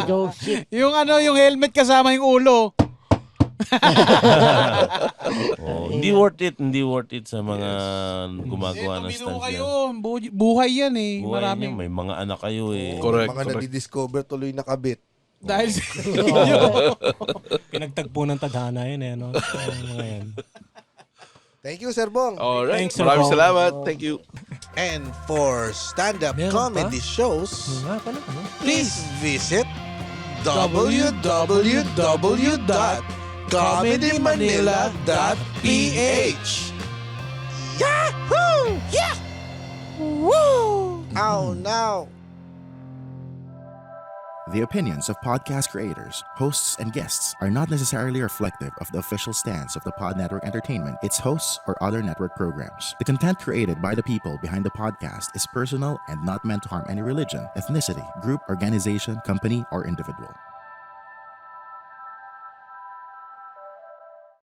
Go shit.
Yung yung helmet kasama yung ulo.
Hindi worth it sa mga gumagawa ng
Tumino
stunts
kayo,
yan.
buhay yan eh.
Buhay
Marami.
niyo, may mga anak kayo eh.
Correct.
Mga nadidiscover tuloy na kabit.
Dahil sa
Pinagtagpo ng tadhana yun eh. Mga yan.
Thank you, Sir Bong.
Alright.
Thanks, Sir
Maraming
Bong.
salamat. Thank you.
And for stand-up
Meron
comedy
pa?
shows,
Nga pala, ano?
please visit www.comedymanila.ph. Yahoo! Yeah! Woo! Oh, no.
The opinions of podcast creators, hosts, and guests are not necessarily reflective of the official stance of the Pod Network Entertainment, its hosts, or other network programs. The content created by the people behind the podcast is personal and not meant to harm any religion, ethnicity, group, organization, company, or individual.